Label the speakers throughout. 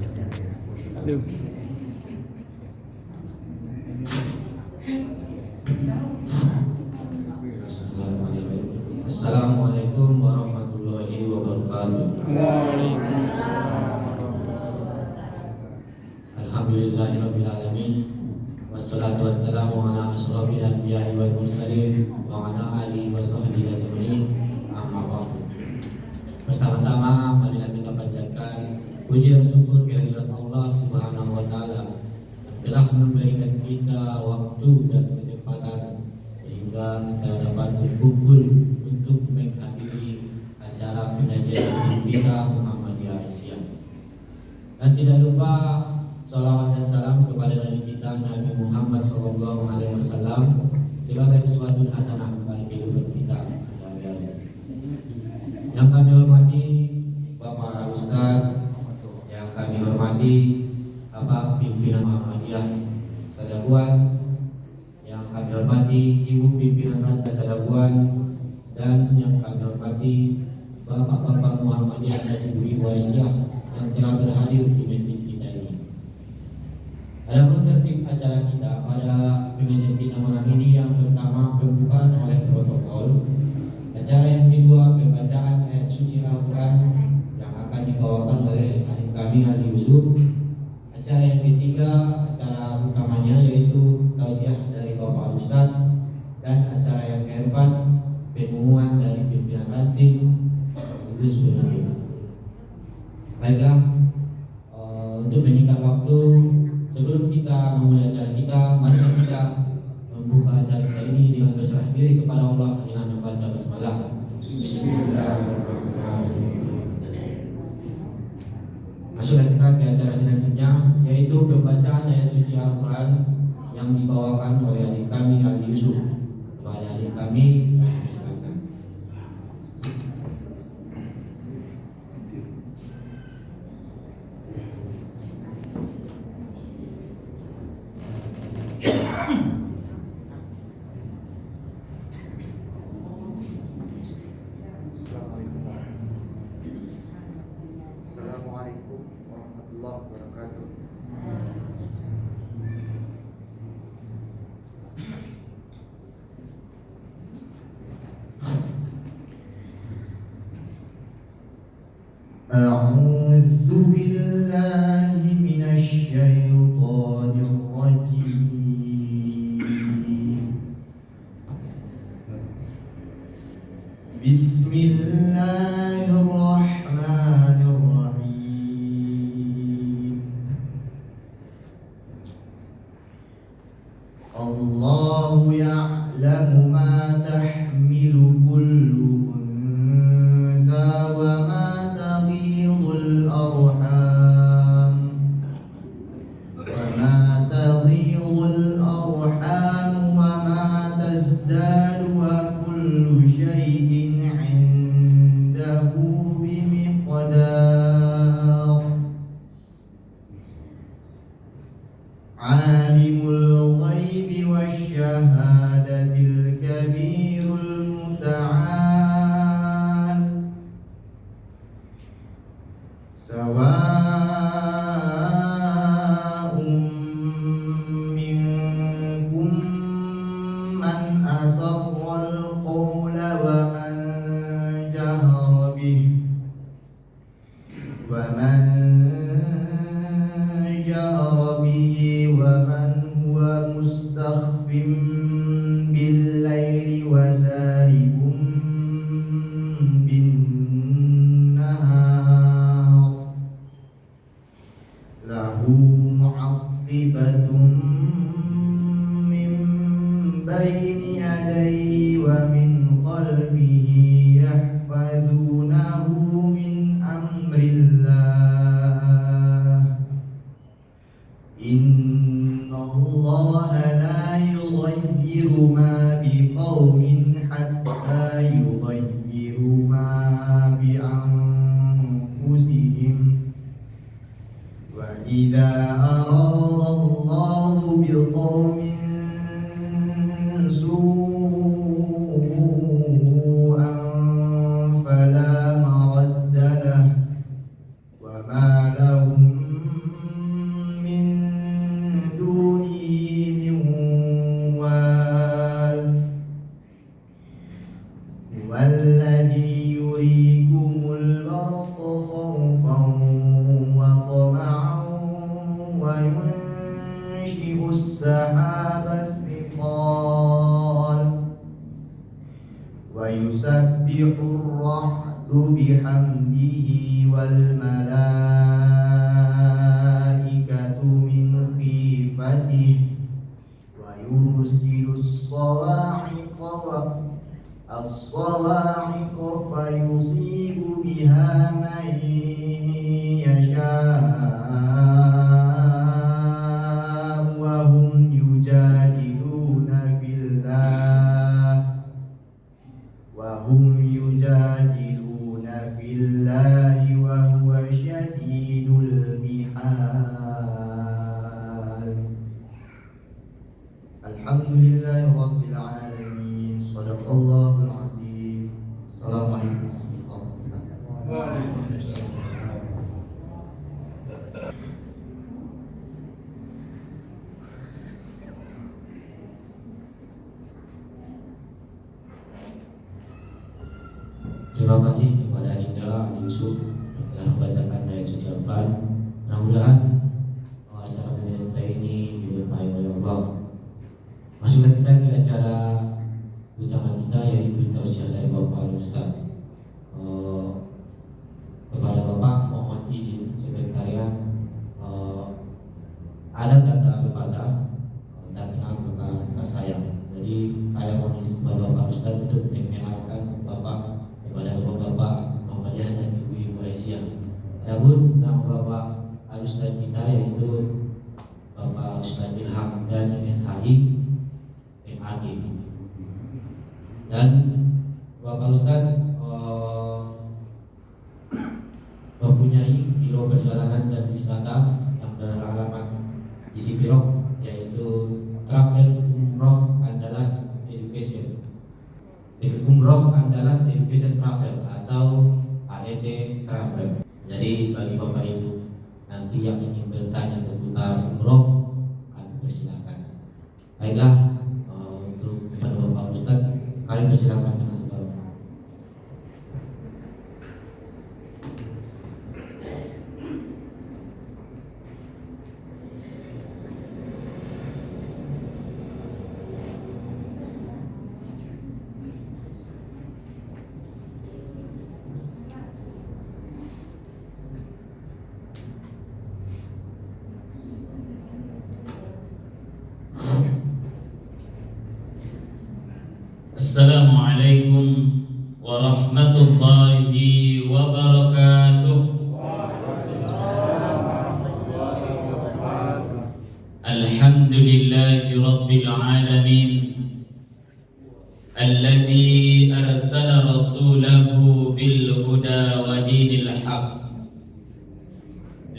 Speaker 1: Aduh.
Speaker 2: Assalamualaikum warahmatullahi wabarakatuh. Alhamdulillahirabbil alamin. Wassalatu wassalamu ala asyrofil anbiya'i wal mursalin wa ala alihi wa sahbihi ajmain. Amma ba'du. Pertama-tama marilah kita panjatkan puji dan syukur kehadirat Allah Subhanahu wa taala yang telah memberikan kita waktu dan kesempatan sehingga kita dapat berkumpul untuk menghadiri acara pengajian kita Muhammadiyah Asia. Dan tidak lupa salawat dan salam kepada Nabi kita Nabi Muhammad SAW sebagai uswatun hasanah bagi kehidupan kita. Yang kami hormati Bapak Ustaz, yang kami hormati Bapak Pimpinan Muhammadiyah Sadabuan, yang kami hormati Ibu Pimpinan Rantai Sadabuan, dan yang kami hormati Bapak-Bapak Muhammadiyah dan Ibu-Ibu Aisyah yang telah berhadir di masjid kita ini. Adapun tertib acara kita pada pengajian kita malam ini, yang pertama pembukaan oleh protokol, acara yang kedua pembacaan ayat suci Al-Quran yang akan dibawakan oleh adik kami Ali Yusuf, acara yang ketiga acara utamanya yaitu tausiah dari Bapak Ustadz, dan acara yang keempat pengumuman dari pimpinan ranting Gus Benawi. Baiklah, untuk menyingkat waktu, sebelum kita memulai acara kita, mari kita membuka acara kita ini dengan berserah diri kepada Allah dengan membaca basmalah. Bismillahirrahmanirrahim. Masuklah kita ke acara selanjutnya, yaitu pembacaan ayat suci Al-Quran yang dibawakan oleh adik kami Ali Yusuf. Kepada adik kami, silakan.
Speaker 3: Assalamualaikum warahmatullahi wabarakatuh. A'udzu billahi minasy syaithanir rajim. Bismillahirrahmanirrahim. Allahu ya'lamu ma tahmilu kullu untha wa ma taghidul arham wa ma taghidul arham wa ma tazdadu wa kullu syai'in 'indahu bimiqdar. Alimul ghaibi wasyahadatil kabirul muta'al. Sawa'un minkum man asarral qawla wa man jahara bihi wa man jahara bihi wa man huwa mustakhfin bil laili wa saribun bin nahar. Lahu mu'aqibatun min baini yadayhi wa min khalfihi yahfazunahu min amrillah. Innallaha la yughayyiru ma biqaumin hatta yughayyiru ma bi anfusihim. Wa idza arada Allahu biqaumin su'an fala maradda lahu wa ma lahum بحمده والملائكة من خيفته ويرسل الصواعق فيصيب بها من يشاء وهم يجادلون في الله وهو شديد المحال. الحمد لله رب العالمين. صدق الله العظيم. السلام عليكم ورحمة الله وبركاته.
Speaker 2: Terima kasih kepada Dinda Ali Yusuf yang telah membacakan ayat suci Al-Quran. Mudah-mudahan acara kita ini diberkahi oleh Allah. Masuklah kita ke acara utama kita, yaitu tausiah dari Bapak Ustaz. Kepada Bapak mohon izin sekretariat, ada kata kepada datang maka saya. Jadi saya mohon izin kepada Bapak Ustaz untuk mengenalkan Bapak kepada Bapak Muhammadiyah dan Ibu-Ibu Aisyah. Adapun nama Bapak Al-Ustaz kita yaitu Bapak Ustaz Ilham dan SHI MAG. Dan Bapak Ustaz mempunyai biro perjalanan dan wisata yang beralamat di Sipirok, yaitu Travel Umroh Andalas Education, Umroh Andalas Education Travel atau AED Travel. Jadi bagi Bapak Ibu nanti yang ingin bertanya seputar umroh, kami persilakan. Baiklah, untuk kepada Bapak Ustaz, kami persilakan dengan segala.
Speaker 1: Assalamualaikum warahmatullahi wabarakatuh. Alhamdulillahi rabbil alamin, alladzi arsala rasulahu bil huda wa dinil haqq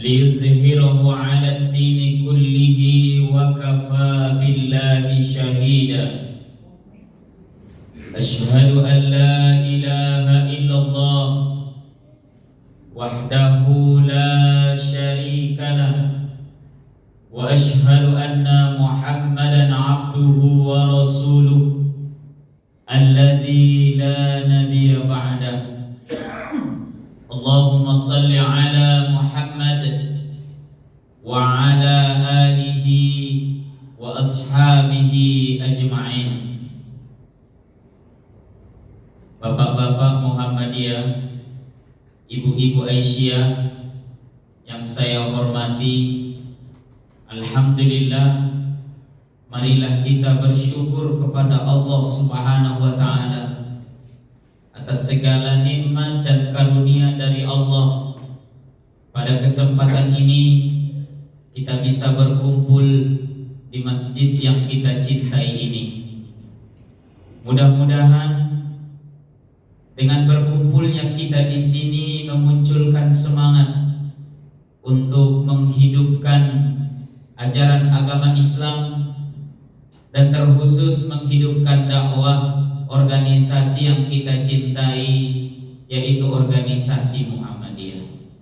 Speaker 1: liyuzhirahu 'ala ad-dini kullihi wa kafa billahi shahida. Asyhadu an la ilaha illallah wahdahu la syarika lah wa asyhadu anna Muhammadan abduhu wa rasuluh alladzi la nabiyya ba'dah. Allahumma salli ala Muhammad wa ala alihi wa ashabihi ajma'in. Bapak-bapak Muhammadiyah, ibu-ibu Aisyah yang saya hormati, alhamdulillah, marilah kita bersyukur kepada Allah Subhanahu wa taala atas segala nikmat dan karunia dari Allah. Pada kesempatan ini kita bisa berkumpul di masjid yang kita cintai ini. Mudah-mudahan dengan berkumpulnya kita di sini memunculkan semangat untuk menghidupkan ajaran agama Islam dan terkhusus menghidupkan dakwah organisasi yang kita cintai, yaitu organisasi Muhammadiyah.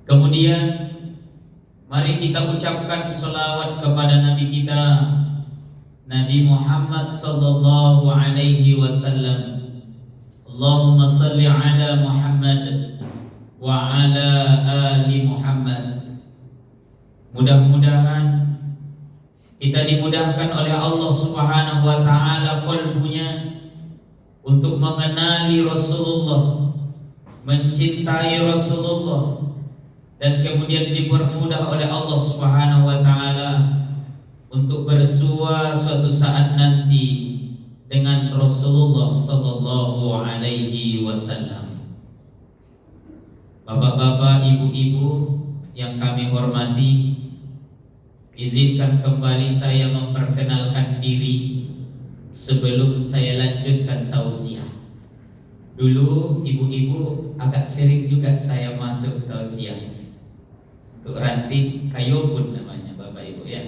Speaker 1: Kemudian mari kita ucapkan selawat kepada Nabi kita, Nabi Muhammad sallallahu alaihi wasallam. Allahumma salli ala Muhammad wa ala ali Muhammad. Mudah-mudahan kita dimudahkan oleh Allah Subhanahu wa taala qalbunya untuk mengenali Rasulullah, mencintai Rasulullah, dan kemudian dipermudah oleh Allah Subhanahu wa taala untuk bersua suatu saat nanti dengan Rasulullah sallallahu alaihi wasallam. Bapak-bapak, ibu-ibu yang kami hormati, izinkan kembali saya memperkenalkan diri sebelum saya lanjutkan tausiah. Dulu ibu-ibu agak sering juga saya masuk tausiah untuk ranting kayobun namanya Bapak Ibu ya.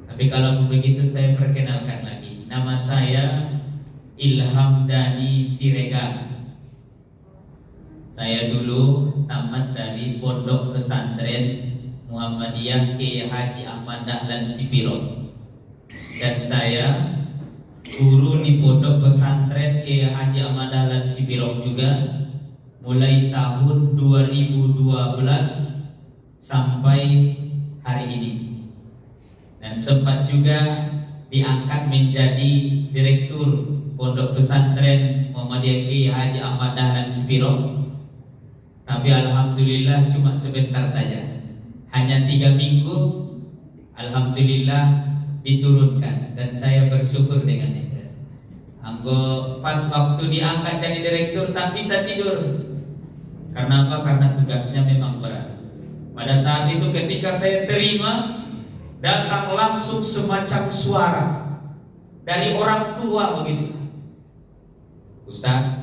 Speaker 1: Tapi kalau begitu saya perkenalkan lagi. Nama saya Ilham Dhani Siregar. Saya dulu tamat dari Pondok Pesantren Muhammadiyah Kiai Haji Ahmad Dahlan Sipiro. Dan saya guru di Pondok Pesantren Kiai Haji Ahmad Dahlan Sipiro juga mulai tahun 2012 sampai hari ini, dan sempat juga diangkat menjadi direktur Pondok Pesantren Muhammadiyah Kiai Haji Ahmad Dahlan Sipiro. Tapi alhamdulillah cuma sebentar saja, hanya 3 minggu. Alhamdulillah diturunkan, dan saya bersyukur dengan itu. Pas waktu diangkat jadi direktur tak bisa tidur. Karena apa? Karena tugasnya memang berat. Pada saat itu ketika saya terima, datang langsung semacam suara dari orang tua begitu. Ustaz,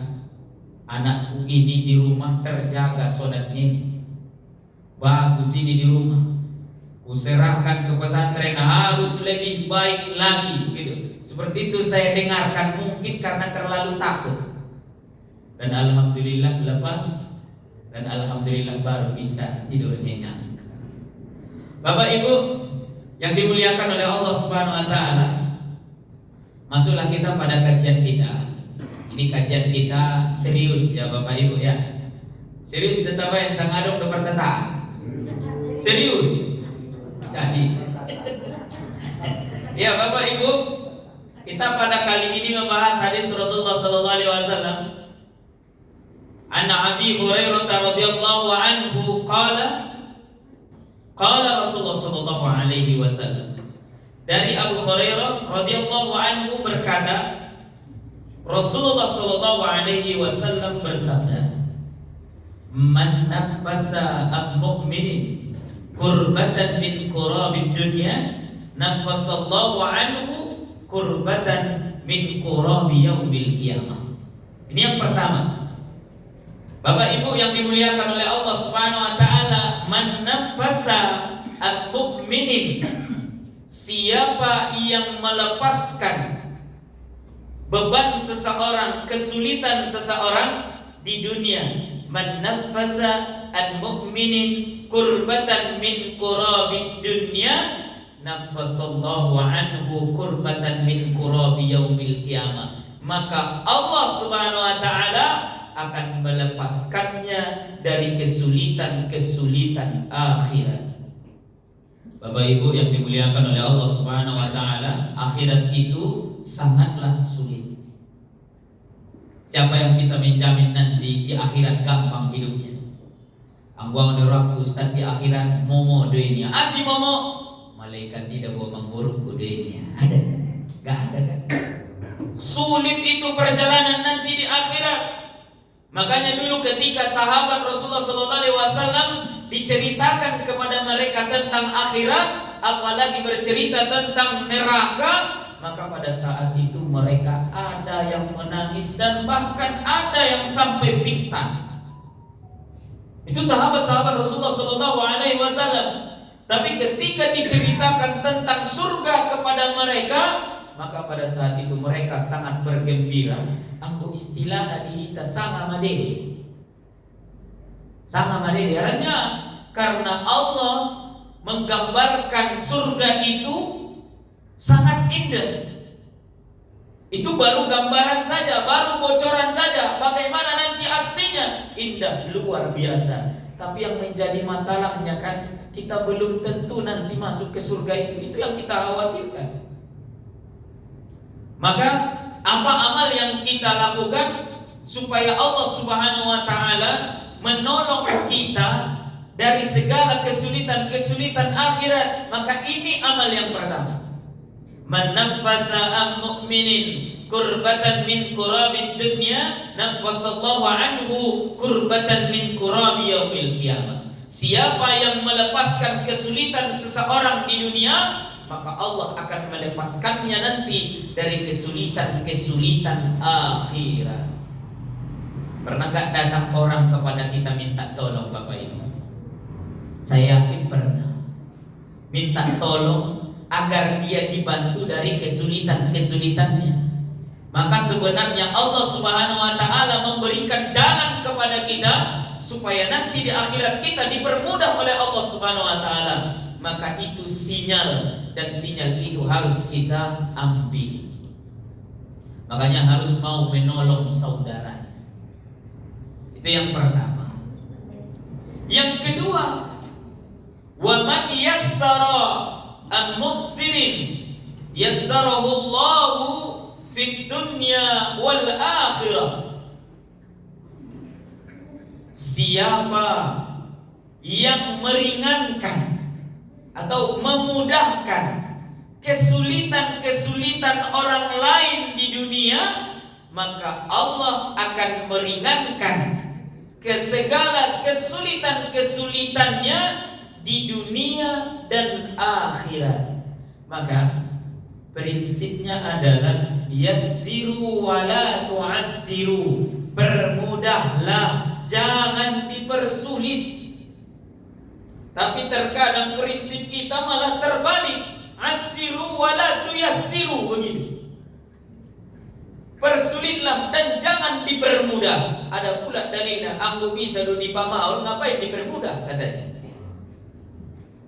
Speaker 1: anakku ini di rumah terjaga sholatnya, bagus ini di rumah. Kuserahkan ke pesantren harus lebih baik lagi gitu. Seperti itu saya dengarkan, mungkin karena terlalu takut. Dan alhamdulillah lepas, dan alhamdulillah baru bisa tidur nyenyak. Bapak Ibu yang dimuliakan oleh Allah Subhanahu wa taala, masuklah kita pada kajian kita. Ini kajian kita serius ya Bapak Ibu ya. Serius detawain sang adong depan tata. Serius. Jadi ya Bapak Ibu, kita pada kali ini membahas hadis Rasulullah sallallahu alaihi wasallam. Anna Abi Hurairah radhiyallahu anhu qala Rasulullah sallallahu alaihi wasallam. Dari Abu Hurairah radhiyallahu anhu berkata, Rasulullah sallallahu alaihi wasallam bersabda, "Man nafasa al-mu'minin kurbatan min qurabid dunya, nafasallahu anhu kurbatan min qurabi yaumil qiyamah." Ini yang pertama. Bapak Ibu yang dimuliakan oleh Allah Subhanahu wa taala, man nafasa al-mu'minin, siapa yang melepaskan beban seseorang, kesulitan seseorang di dunia, man nafasa al-mu'minin kurbatan min qurabid dunya, nafasallahu anhu kurbatan min qurabi yaumil qiyamah. Maka Allah Subhanahu wa taala akan melepaskannya dari kesulitan-kesulitan akhirat. Bapak Ibu yang dimuliakan oleh Allah Subhanahu wa taala, akhirat itu sangatlah sulit. Siapa yang bisa menjamin nanti di akhirat gampang hidupnya? Angguang deraku Ustaz, di akhirat momo doinya. Asi momo, malaikat tidak bawa menguruk doinya. Ada? Gak ada kan? Sulit itu perjalanan nanti di akhirat. Makanya dulu ketika sahabat Rasulullah SAW diceritakan kepada mereka tentang akhirat, apalagi bercerita tentang neraka, maka pada saat itu mereka ada yang menangis dan bahkan ada yang sampai pingsan. Itu sahabat-sahabat Rasulullah SAW. Tapi ketika diceritakan tentang surga kepada mereka, maka pada saat itu mereka sangat bergembira. Anggo istilah dihita sama madede. Sama madede karena Allah menggambarkan surga itu sangat indah. Itu baru gambaran saja, baru bocoran saja. Bagaimana nanti aslinya? Indah, luar biasa. Tapi yang menjadi masalahnya kan, kita belum tentu nanti masuk ke surga itu. Itu yang kita khawatirkan. Maka apa amal yang kita lakukan supaya Allah Subhanahu wa taala menolong kita dari segala kesulitan-kesulitan akhirat, maka ini amal yang pertama. Man nafasa am mu'minin kurbatan min kurabid dunya, nafasallahu anhu kurbatan min kurabi yaumil qiyamah. Siapa yang melepaskan kesulitan seseorang di dunia, maka Allah akan melepaskannya nanti dari kesulitan-kesulitan akhirat. Pernah gak datang orang kepada kita minta tolong, Bapak Ibu? Saya yakin pernah. Minta tolong agar dia dibantu dari kesulitan-kesulitannya. Maka sebenarnya Allah Subhanahu wa taala memberikan jalan kepada kita supaya nanti di akhirat kita dipermudah oleh Allah Subhanahu wa taala. Maka itu sinyal, dan sinyal itu harus kita ambil. Makanya harus mau menolong saudara. Itu yang pertama. Yang kedua, wa man yassara an-muqsirin yassarahu Allahu fid dunya wal akhirah. Siapa yang meringankan atau memudahkan kesulitan-kesulitan orang lain di dunia, maka Allah akan meringankan segala kesulitan-kesulitannya di dunia dan akhirat. Maka prinsipnya adalah yassiru wa la tu'assiru. Permudahlah, jangan dipersulit. Tapi terkadang prinsip kita malah terbalik. Assiru wa la tuyassiru, begini. Persulitlah dan jangan dipermudah. Ada pula dalilnya, aku bisa do dipamaul, ngapain dipermudah katanya.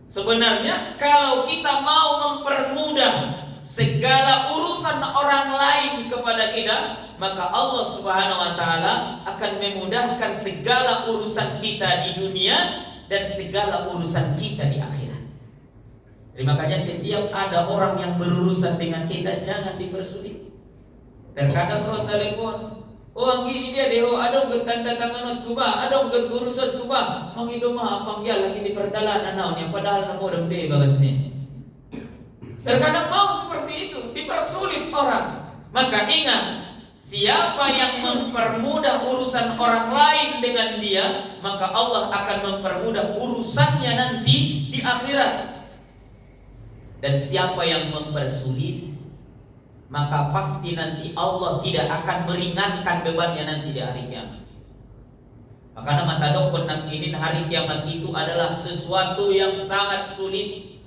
Speaker 1: Sebenarnya kalau kita mau mempermudah segala urusan orang lain kepada kita, maka Allah Subhanahu wa taala akan memudahkan segala urusan kita di dunia dan segala urusan kita di akhirat. Jadi makanya setiap ada orang yang berurusan dengan kita, jangan dipersulit. Terkadang roh telepon, oh anggi dia deh, ada ungget tanda tangan kuba, ada ungget urusan kuba, mangido mah panggil lagi di perdalanan naon yang padahal namo dong deh bagas ni. Terkadang mau seperti itu, dipersulit orang. Maka ingat, siapa yang mempermudah urusan orang lain dengan dia, maka Allah akan mempermudah urusannya nanti di akhirat. Dan siapa yang mempersulit, maka pasti nanti Allah tidak akan meringankan bebannya nanti di hari kiamat. Maka nama tadokun nakinin hari kiamat itu adalah sesuatu yang sangat sulit.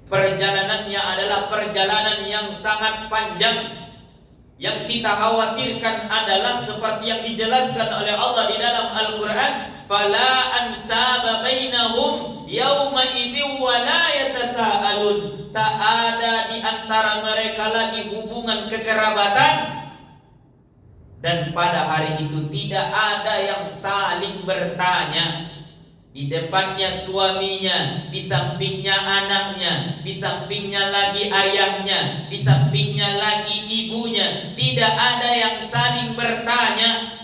Speaker 1: Perjalanannya adalah perjalanan yang sangat panjang. Yang kita khawatirkan adalah seperti yang dijelaskan oleh Allah di dalam Al-Quran, fala ansaba bainahum yauma idin wa la yatasaalun. Tak ada di antara mereka lagi hubungan kekerabatan, dan pada hari itu tidak ada yang saling bertanya. Di depannya suaminya, di sampingnya anaknya, di sampingnya lagi ayahnya, di sampingnya lagi ibunya. Tidak ada yang saling bertanya.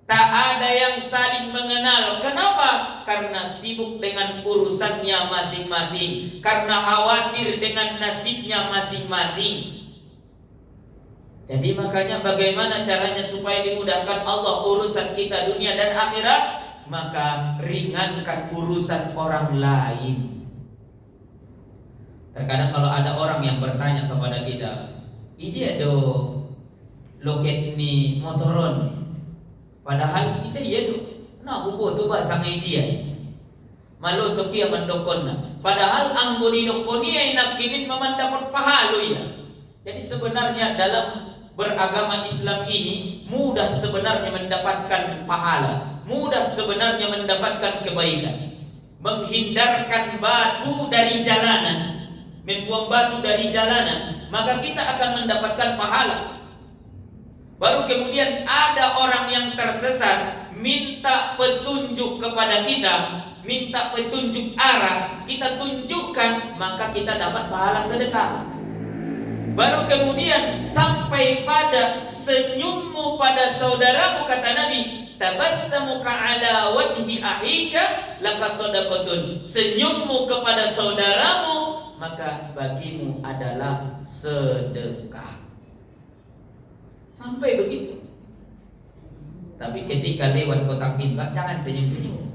Speaker 1: Tak ada yang saling mengenal. Kenapa? Karena sibuk dengan urusannya masing-masing, karena khawatir dengan nasibnya masing-masing. Jadi makanya bagaimana caranya supaya dimudahkan Allah urusan kita dunia dan akhirat? Maka ringankan urusan orang lain. Terkadang kalau ada orang yang bertanya kepada kita, ini ada loket ini motoron, padahal ini dia tu, nak buku tu bahasa dia. Malu sokia mendokonna, padahal anggo didokoni ay nakinin memandapat pahalo ya. Jadi sebenarnya dalam beragama Islam ini mudah sebenarnya mendapatkan pahala, mudah sebenarnya mendapatkan kebaikan. Menghindarkan batu dari jalanan, membuang batu dari jalanan, maka kita akan mendapatkan pahala. Baru kemudian ada orang yang tersesat, minta petunjuk kepada kita, minta petunjuk arah, kita tunjukkan, maka kita dapat pahala sedekah. Baru kemudian sampai pada senyummu pada saudaramu, kata Nabi, tabassamuka ala wajhi ahika laka sadaqatun. Senyummu kepada saudaramu maka bagimu adalah sedekah. Sampai begitu. Tapi ketika lewat kotak infak jangan senyum-senyum.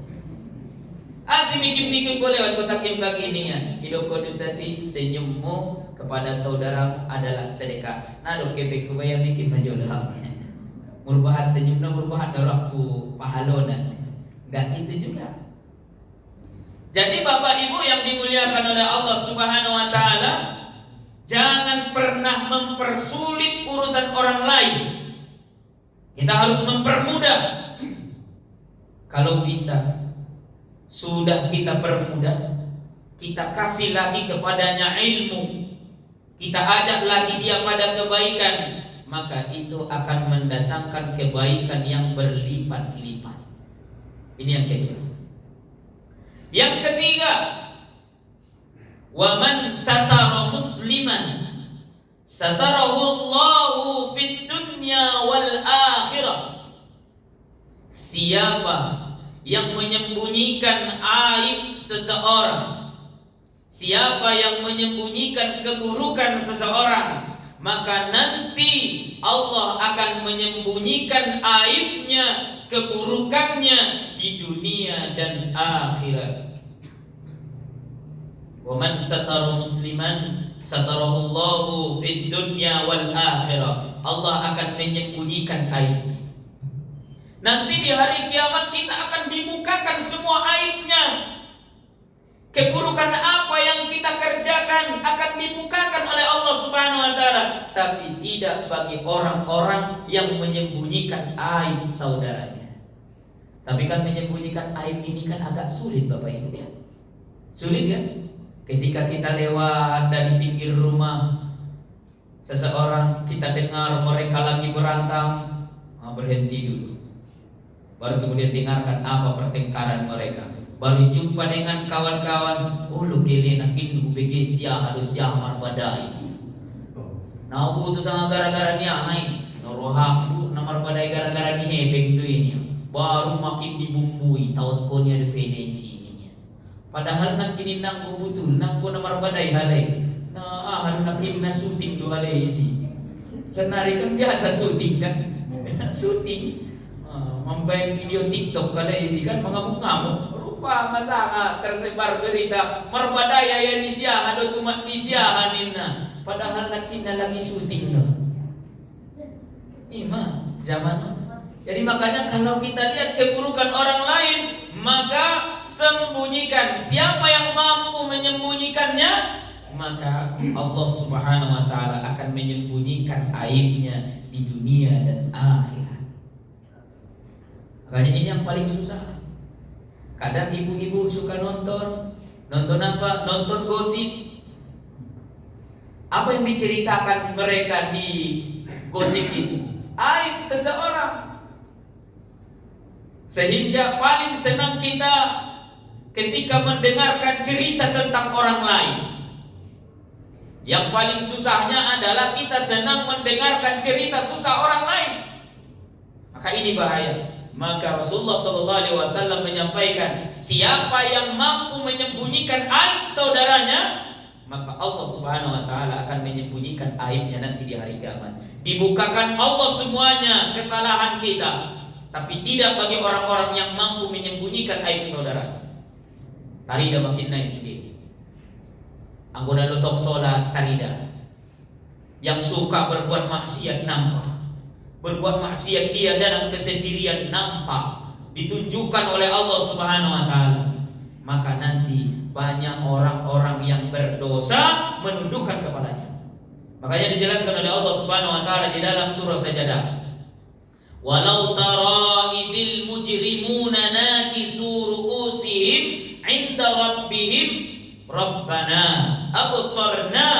Speaker 1: Si mikir-mikir kau lewat kotak infak ininya. Hidup kau dustati, senyummu kepada saudaramu adalah sedekah. Nah dok kepek kau yang bikin majolah. Merupakan senyumnya merupakan doraku pahalona. Enggak itu juga. Jadi Bapak Ibu yang dimuliakan oleh Allah Subhanahu wa taala, jangan pernah mempersulit urusan orang lain. Kita harus mempermudah. Kalau bisa, sudah kita permudah, kita kasih lagi kepadanya ilmu, kita ajak lagi dia pada kebaikan, maka itu akan mendatangkan kebaikan yang berlipat-lipat. Ini yang kedua. Yang ketiga, wa man satara musliman satarahu Allahu fid dunya wal akhirah. Siapa yang menyembunyikan aib seseorang, siapa yang menyembunyikan keburukan seseorang, maka nanti Allah akan menyembunyikan aibnya, keburukannya di dunia dan akhirat. Wa man satara musliman satarahu Allahu fid dunya wal akhirah. Allah akan menyembunyikan aibnya. Nanti di hari kiamat kita akan dibukakan semua aibnya. Keburukan apa yang kita kerjakan akan dibukakan oleh Allah Subhanahu wa taala, tapi tidak bagi orang-orang yang menyembunyikan aib saudaranya. Tapi kan menyembunyikan aib ini kan agak sulit Bapak Ibu ya. Sulit kan? Ketika kita lewat dari pinggir rumah seseorang, kita dengar mereka lagi berantem, berhenti dulu. Baru kemudian dengarkan apa pertengkaran mereka. Baru jumpa dengan kawan-kawan, lu kele nakin du bege sia hadu sia marbadai. Nah, tu sangat gara-gara ni ai. Norohaku namar badai gara-gara ni hebeng tu ini. Baru makin dibumbui taut ko ni ada penesi ini. Padahal nak kini nang ko butul, nang ko namar badai halai. Nah, hadu nakin na syuting do halai isi. Senari kan biasa syuting kan. Syuting. Membaik video TikTok kada isi kan mengamuk-ngamuk. Masa tersebar berita merbadaya ya nisya ada tumat nisya hanina, padahal nakina lagi syuting loh. Ima zaman. Jadi makanya kalau kita lihat keburukan orang lain, maka sembunyikan. Siapa yang mampu menyembunyikannya, maka Allah Subhanahu wa taala akan menyembunyikan aibnya di dunia dan akhirat. Makanya ini yang paling susah. Kadang ibu-ibu suka nonton apa? Nonton gosip. Apa yang diceritakan mereka di gosip itu? Aib seseorang. Sehingga paling senang kita ketika mendengarkan cerita tentang orang lain. Yang paling susahnya adalah kita senang mendengarkan cerita susah orang lain. Maka ini bahaya. Maka Rasulullah SAW menyampaikan, siapa yang mampu menyembunyikan aib saudaranya, maka Allah Subhanahu wa taala akan menyembunyikan aibnya nanti di hari kiamat. Dibukakan Allah semuanya kesalahan kita, tapi tidak bagi orang-orang yang mampu menyembunyikan aib saudara. Tarida makin naik sudah. Anggota dosok sholat tarida. Yang suka berbuat maksiat nampak. Berbuat maksiat dia dalam kesendirian nampak, ditunjukkan oleh Allah Subhanahu wa taala. Maka nanti banyak orang-orang yang berdosa menundukkan kepalanya. Makanya dijelaskan oleh Allah Subhanahu wa taala di dalam surah Sajdah. Walau tara idil mujrimuna nakisu ru'usihim 'inda rabbihim Rabbana absarna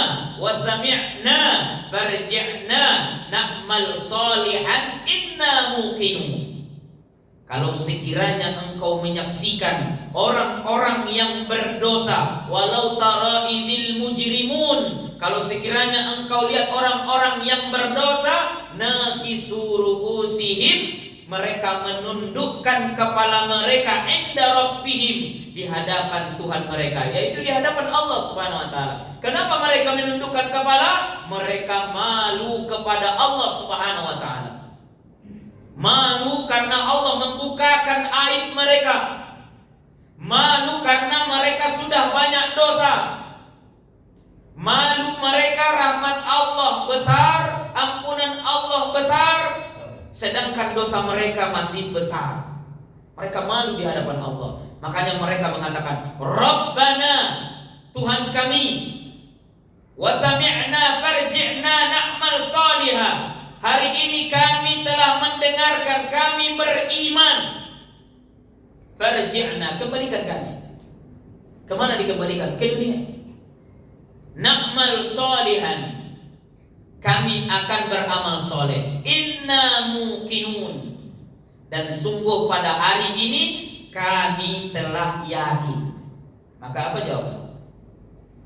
Speaker 1: wa sami'na farji'na na'mal salihan inna muqinun. Kalau sekiranya engkau menyaksikan orang-orang yang berdosa, walau tara idil mujrimun, kalau sekiranya engkau lihat orang-orang yang berdosa, nakisu ru'usihim, mereka menundukkan kepala mereka inda rabbihim, di hadapan Tuhan mereka, yaitu di hadapan Allah Subhanahu wa taala. Kenapa mereka menundukkan kepala? Mereka malu kepada Allah Subhanahu wa taala. Malu karena Allah membukakan aib mereka. Malu karena mereka sudah banyak dosa. Malu mereka rahmat Allah besar, ampunan Allah besar, sedangkan dosa mereka masih besar. Mereka malu di hadapan Allah. Makanya mereka mengatakan, Rabbana, Tuhan kami, wa sami'na farji'na na'mal salihah. Hari ini kami telah mendengarkan, kami beriman. Farji'na, kembalikan kami. Kemana dikembalikan? Ke dunia. Na'mal salihan, kami akan beramal soleh. Inna muqinun, dan sungguh pada hari ini kami telah yakin. Maka apa jawaban?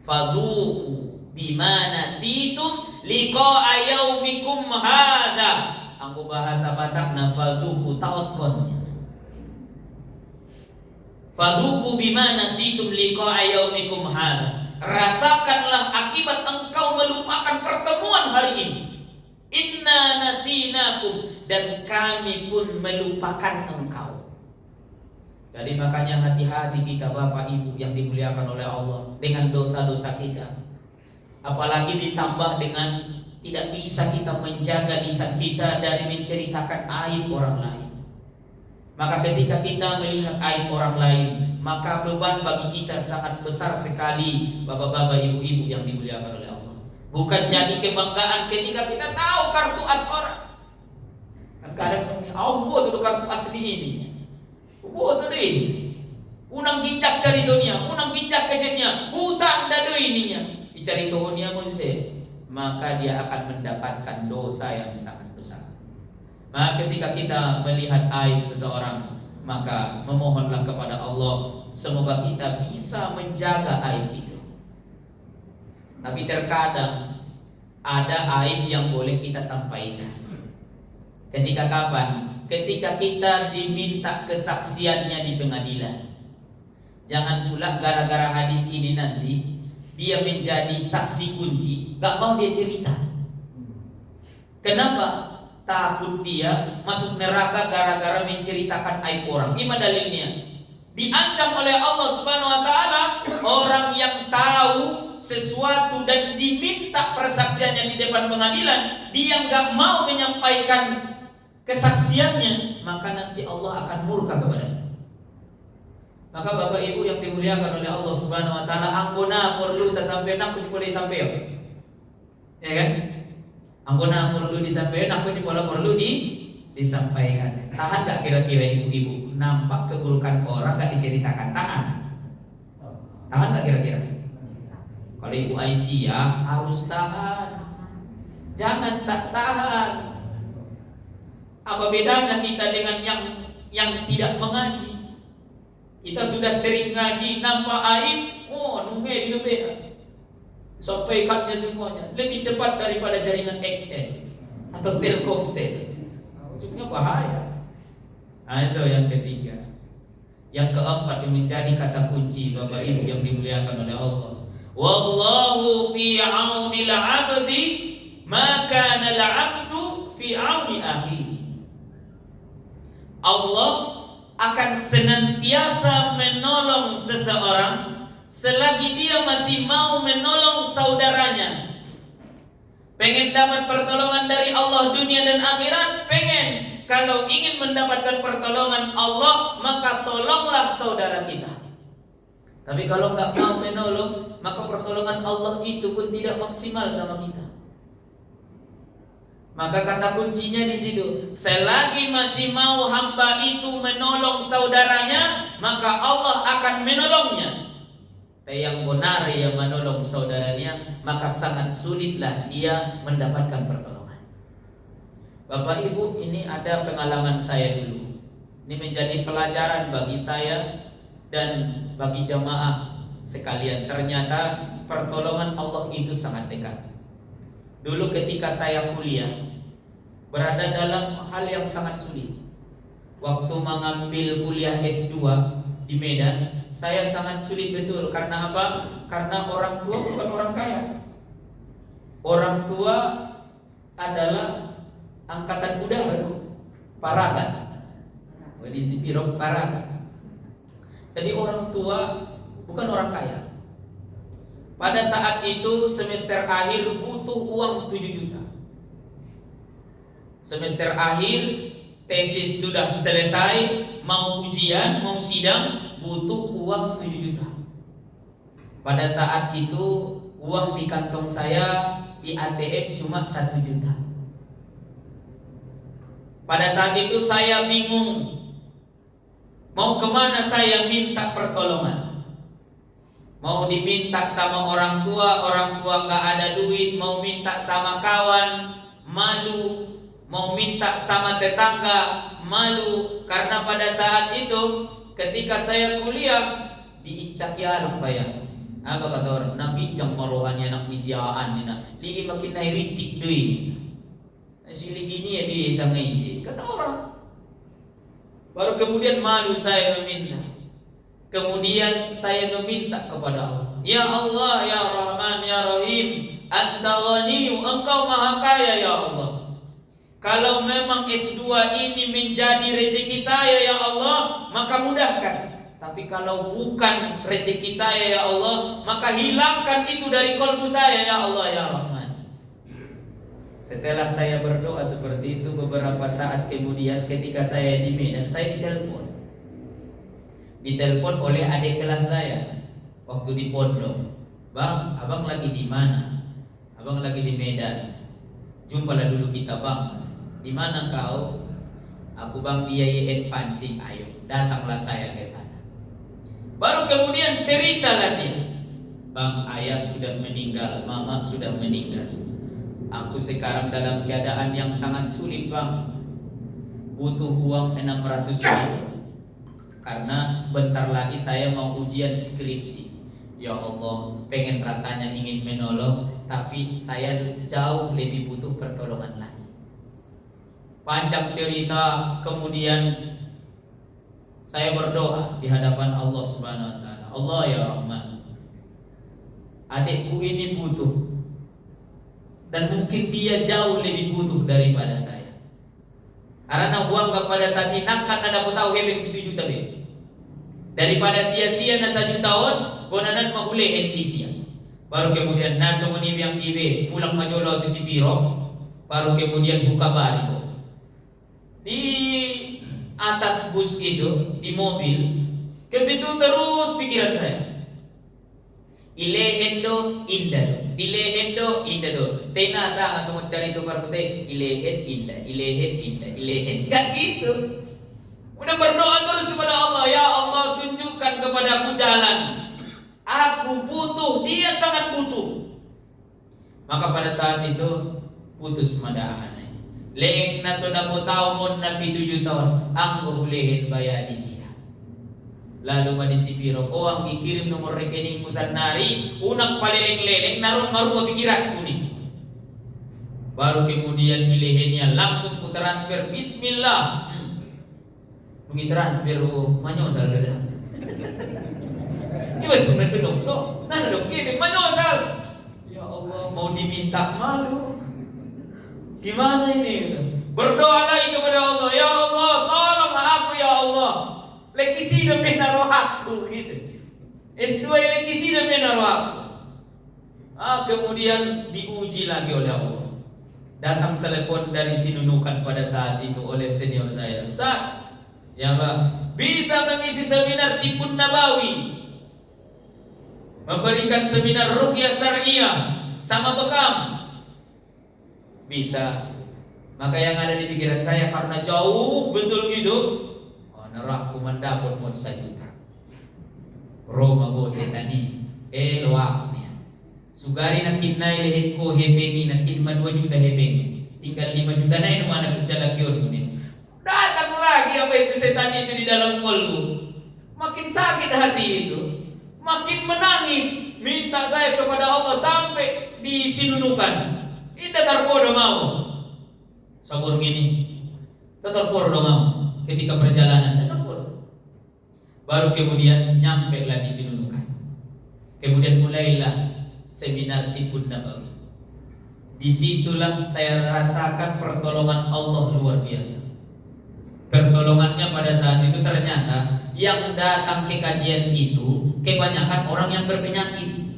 Speaker 1: Fadhuku bima nasitum liqa'a yaumikum hadha. Aku bahasa Batakna fadhuku tawakkon. Fadhuku bima nasitum liqa'a yaumikum hadha. Rasakanlah akibat engkau melupakan pertemuan hari ini. Inna nasinakum, dan kami pun melupakan engkau. Jadi makanya hati-hati kita Bapak Ibu yang dimuliakan oleh Allah dengan dosa-dosa kita. Apalagi ditambah dengan tidak bisa kita menjaga lisan kita dari menceritakan aib orang lain. Maka ketika kita melihat aib orang lain, maka beban bagi kita sangat besar sekali, Bapak-bapak, Ibu-ibu yang dimuliakan oleh Allah. Bukan jadi kebanggaan ketika kita tahu kartu as orang. Kan kadang sampai, buat itu kartu asli ini. Buat itu ini. Unang gicak cari dunia, unang gicak kecilnya, hutang dadu ininya. Dicari dunia pun maka dia akan mendapatkan dosa yang sangat besar. Maka ketika kita melihat aib seseorang, maka memohonlah kepada Allah semoga kita bisa menjaga aib itu. Tapi terkadang ada aib yang boleh kita sampaikan. Ketika kapan? Ketika kita diminta kesaksiannya di pengadilan. Jangan pula gara-gara hadis ini nanti dia menjadi saksi kunci, gak mau dia cerita. Kenapa? Takut dia masuk neraka gara-gara menceritakan aib orang. Ini dalilnya. Diancam oleh Allah Subhanahu wa taala orang yang tahu sesuatu dan diminta persaksiannya di depan pengadilan, dia enggak mau menyampaikan kesaksiannya, maka nanti Allah akan murka kepadanya. Maka Bapak Ibu yang dimuliakan oleh Allah Subhanahu wa taala, ampuna perlu tak sampai nak boleh sampai. Ya kan? Ampuna perlu disampaikan, aku cuma perlu disampaikan. Tahan gak kira-kira ibu-ibu? Nampak keburukan orang gak diceritakan, tahan? Tahan gak kira-kira? Kalau Ibu Aisyah harus tahan. Jangan tak tahan. Apa bedanya kita dengan yang tidak mengaji? Kita sudah sering ngaji, nampak aib, nunggu di beda. Sampaikannya semuanya lebih cepat daripada jaringan XL atau Telkomsel. Ujungnya bahaya. Itu yang ketiga. Yang keempat yang menjadi kata kunci Bapak Ibu yang dimuliakan oleh Allah. Wallahu fi aunil 'abdi ma kana al-'abdu fi auni akhihi. Allah akan senantiasa menolong seseorang selagi dia masih mau menolong saudaranya. Pengen dapat pertolongan dari Allah dunia dan akhirat? Pengen. Kalau ingin mendapatkan pertolongan Allah, maka tolonglah saudara kita. Tapi kalau nggak mau menolong, maka pertolongan Allah itu pun tidak maksimal sama kita. Maka kata kuncinya di situ, selagi masih mau hamba itu menolong saudaranya, maka Allah akan menolongnya. Yang benar yang menolong saudaranya, maka sangat sulitlah dia mendapatkan pertolongan. Bapak Ibu, ini ada pengalaman saya dulu. Ini menjadi pelajaran bagi saya dan bagi jamaah sekalian, ternyata pertolongan Allah itu sangat dekat. Dulu ketika saya kuliah, berada dalam hal yang sangat sulit. Waktu mengambil kuliah S2 di Medan, saya sangat sulit betul. Karena apa? Karena orang tua bukan orang kaya. Orang tua adalah angkatan udara, Paragat. Di Sipiro Paragat. Jadi orang tua bukan orang kaya. Pada saat itu semester akhir butuh uang 7 juta. Semester akhir tesis sudah selesai, mau ujian, mau sidang, butuh uang 7 juta. Pada saat itu uang di kantong saya di ATM cuma 1 juta. Pada saat itu saya bingung mau kemana saya minta pertolongan. Mau diminta sama orang tua nggak ada duit. Mau minta sama kawan, malu. Mau minta sama tetangga, malu. Karena pada saat itu ketika saya kuliah diicak ya bayar. Apa kata orang? Nabi jang marohannya anak misiaan nina. Lagi makin naik ritik deh. Asli gini ya dia sama isi. Kata orang. Baru kemudian malu saya meminta. Kemudian saya meminta kepada Allah, ya Allah, ya Rahman, ya Rahim, Anta Ghaniyyu, Engkau Maha Kaya ya Allah. Kalau memang S2 ini menjadi rezeki saya ya Allah, maka mudahkan. Tapi kalau bukan rezeki saya ya Allah, maka hilangkan itu dari kolbu saya ya Allah, ya Rahman. Setelah saya berdoa seperti itu, beberapa saat kemudian ketika saya di Medan, saya ditelepon oleh adik kelas saya waktu di pondok. Bang, abang lagi di mana? Abang lagi di Medan. Jumpalah dulu kita bang. Di mana kau? Aku bang di YN Pancing. Ayo, datanglah saya ke sana. Baru kemudian ceritalah dia. Bang, ayah sudah meninggal, mama sudah meninggal. Aku sekarang dalam keadaan yang sangat sulit bang. Butuh uang 600 ribu. Karena bentar lagi saya mau ujian skripsi. Ya Allah, pengen rasanya ingin menolong, tapi saya jauh lebih butuh pertolongan lagi. Panjang cerita, kemudian saya berdoa di hadapan Allah Subhanahu wa taala. Allah ya Rahman, adikku ini butuh, dan mungkin dia jauh lebih butuh daripada saya. Karena uang kepada saat ini kan ada tahu hebek 7 juta be. Daripada sia-sia na 1 tahun, gonanan mahuli entisia. Baru kemudian nasa menib yang ibe, mulang majolo itu si Biro. Baru kemudian buka bari. Di atas bus itu, di mobil, ke situ terus pikiran saya. Ilehendo indado, ilehendo indado. Tena sa semua cari itu baru teh ilehen indah, ilehen indah, ilehen. Enggak gitu. Udah berdoa terus kepada Allah, ya Allah tunjukkan kepadaku jalan. Aku butuh, dia sangat butuh. Maka pada saat itu putus madaahanay. Leeng na sudah tahu mon na 7 tahun, ang uhulihin bayar di siya. Lalu madisipiro, oh ang ikirim nomor rekening musan nari, unang paleleng-leleng, naroon maruha pikiran kuning. Baru kemudian pilihannya langsung ku transfer, bismillah. Nungi transfer manyosal dah. Iba tu nasunod lo. Nana dok kibig manyosal. Ya Allah, mau diminta malu. Gimana ini? Berdoa lagi kepada Allah. Ya Allah, tolonglah aku ya Allah. Lekisido menaruh aku gitu. S2 lekisido menaruh aku. Kemudian diuji lagi oleh Allah. Datang telepon dari Sinunukan pada saat itu oleh senior saya. Ustaz, ya Pak, bisa mengisi seminar Tibbun Nabawi, memberikan seminar Ruqyah Syariah sama bekam. Bisa. Maka yang ada di pikiran saya karena jauh betul gitu, neraka mendapat mau 1 juta. Roma bo setani, loaknya. Sugari nakin na ilehit ko hebengi nakin 2 juta hebengi. Tinggal 5 juta na ino anak kucalak yun. Datang lagi apa itu setan itu di dalam kolbu. Makin sakit hati itu. makin menangis, minta saya kepada Allah sampai disinunukan. Ini terpodo mau. Sabur gini, terpodo mau. Ketika perjalanan terpodo. Baru kemudian nyampe lah disinunukan. Kemudian mulailah seminar Tibbun Nabawi. Disitulah saya rasakan pertolongan Allah luar biasa. Pertolongannya pada saat itu ternyata yang datang ke kajian itu kebanyakan orang yang berpenyakit.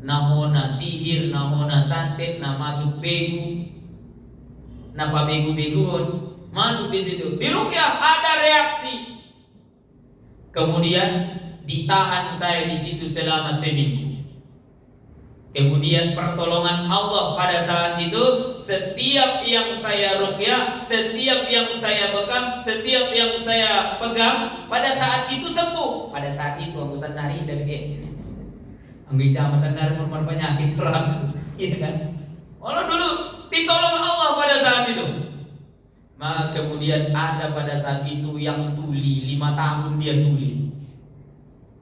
Speaker 1: Nahona sihir, nahona santet, nah masuk begu, napa begu-beguan masuk di situ. Di ruqyah ada reaksi. Kemudian ditahan saya di situ selama seminggu. Kemudian pertolongan Allah pada saat itu, setiap yang saya ruqyah, setiap yang saya bekam, setiap yang saya pegang, pada saat itu sembuh. Pada saat itu aku sandari dari anggi jama sandari merupakan penyakit orang, iya kan? Allah dulu ditolong Allah pada saat itu. Maka kemudian ada pada saat itu yang tuli, 5 tahun dia tuli.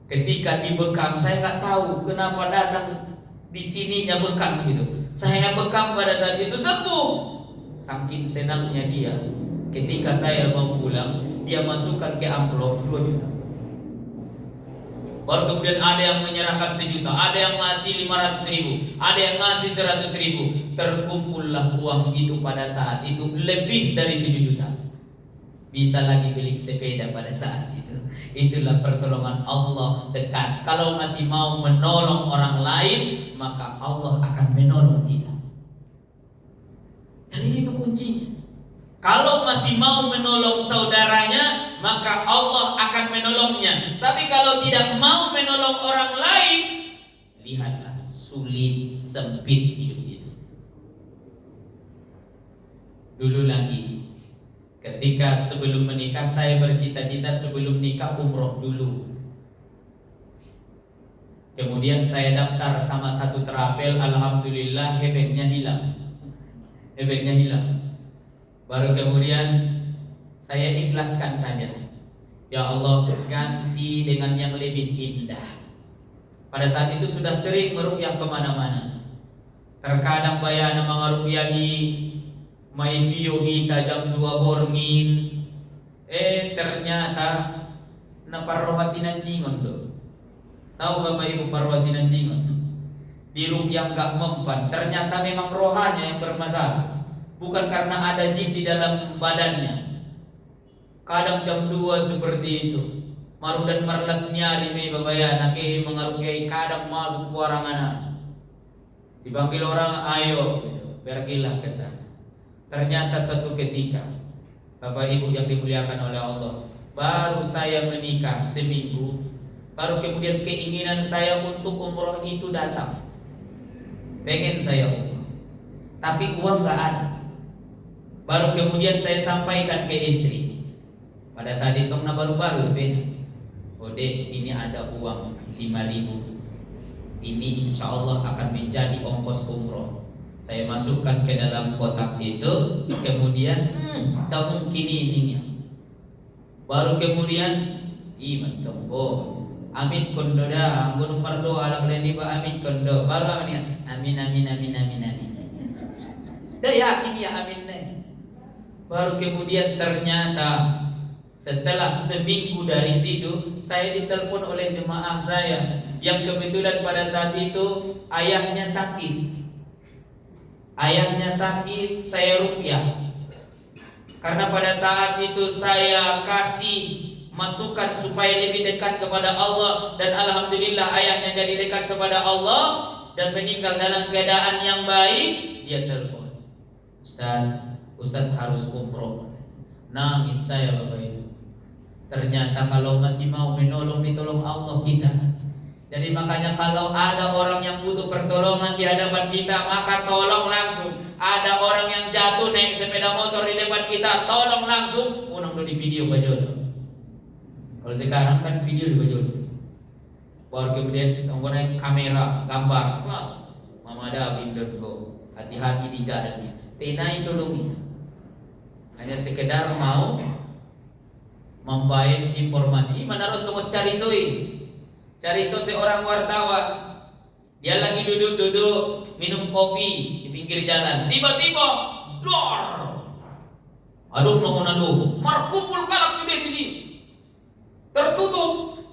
Speaker 1: Ketika dibekam, saya nggak tahu kenapa datang di sininya bekam gitu. Saya bekam pada saat itu sembuh. Saking senangnya dia. Ketika saya mau pulang, dia masukkan ke amplop 2 juta. Baru kemudian ada yang menyerahkan 1 juta, ada yang ngasih 500.000, ada yang ngasih 100.000. Terkumpullah uang itu pada saat itu lebih dari 7 juta. Bisa lagi beli sepeda pada saat itu. Itulah pertolongan Allah dekat. Kalau masih mau menolong orang lain, maka Allah akan menolong kita. Dan itu kuncinya. Kalau masih mau menolong saudaranya, maka Allah akan menolongnya. Tapi kalau tidak mau menolong orang lain, lihatlah sulit, sempit hidup itu. Dulu lagi, ketika sebelum menikah, saya bercita-cita sebelum nikah umroh dulu. Kemudian saya daftar sama satu terapel, alhamdulillah efeknya hilang. Baru kemudian saya ikhlaskan saja. Ya Allah, ganti dengan yang lebih indah. Pada saat itu sudah sering meruqyah kemana-mana. Terkadang bayana mangarukyahi main biohita jam 2 borngin. Ternyata na parwasinan jingon do. Tahu Bapak Ibu parwasinan jingon? Di ruqyah gak mempan. Ternyata memang rohanya yang bermasalah. Bukan karena ada jin di dalam badannya. Kadang jam 2 seperti itu. Maru dan marlas nyari me babayana ke mengarukai kadang masuk kuarangan. Dipanggil orang, ayo pergilah ke sana. Ternyata satu ketika, Bapak Ibu yang dimuliakan oleh Allah, baru saya menikah seminggu, baru kemudian keinginan saya untuk umroh itu datang. Pengen saya umroh, tapi uang gak ada. Baru kemudian saya sampaikan ke istri. Pada saat itu baru-baru Dek, ini ada uang 5.000. Ini insya Allah akan menjadi ongkos umroh. Saya masukkan ke dalam kotak itu. Kemudian tak mungkin ininya. Baru kemudian amin kondo dah, gunung pardo ala klendi ba amin kondo. Baru amin. Dah yakin ya amin nih. Baru kemudian ternyata setelah seminggu dari situ, saya ditelepon oleh jemaah saya yang kebetulan pada saat itu ayahnya sakit. Saya ruqyah. Karena pada saat itu saya kasih masukan supaya lebih dekat kepada Allah, dan alhamdulillah ayahnya jadi dekat kepada Allah dan meninggal dalam keadaan yang baik. Dia telepon, Ustaz harus umroh. Nangis saya Bapak Ibu. Ternyata kalau masih mau menolong, ditolong Allah kita. Jadi makanya kalau ada orang yang butuh pertolongan di hadapan kita, maka tolong langsung. Ada orang yang jatuh naik sepeda motor di depan kita, tolong langsung. Unang di video bajono. Kalau sekarang kan video di bajono. Baru kemudian naik kamera, gambar. Mama ada bindon go. Hati-hati di jalannya. Tina itu logi. Hanya sekedar mau membaik informasi. Mana harus semua cari tuh. Cari itu seorang wartawan. Dia lagi duduk-duduk minum kopi di pinggir jalan. Tiba-tiba, dor. Aduh, markupul kalak sudah di tertutup.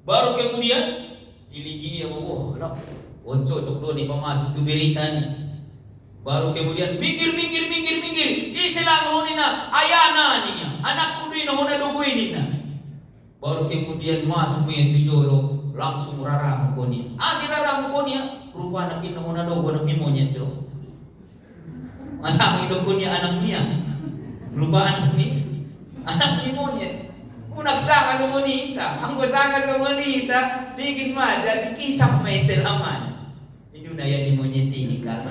Speaker 1: Baru kemudian iligi ya Allah, cocok dulu nih pemasuk tu berita nih. Baru kemudian mikir. Istilah nuna ayana nih, anak kudu nuna dogo ini nah. Baru kemudian masuk punya tujolo, langsung rara mukonia. Asih rara mukonia, rupa anak ini nuna dogo anak monyet do. Masa hidupunya anaknya, rupa anak ni monyet. Unagsaka sa monita, ang gusaka sa monita, digin maja, dikisang may selaman. Ito na yan mo niya tinika.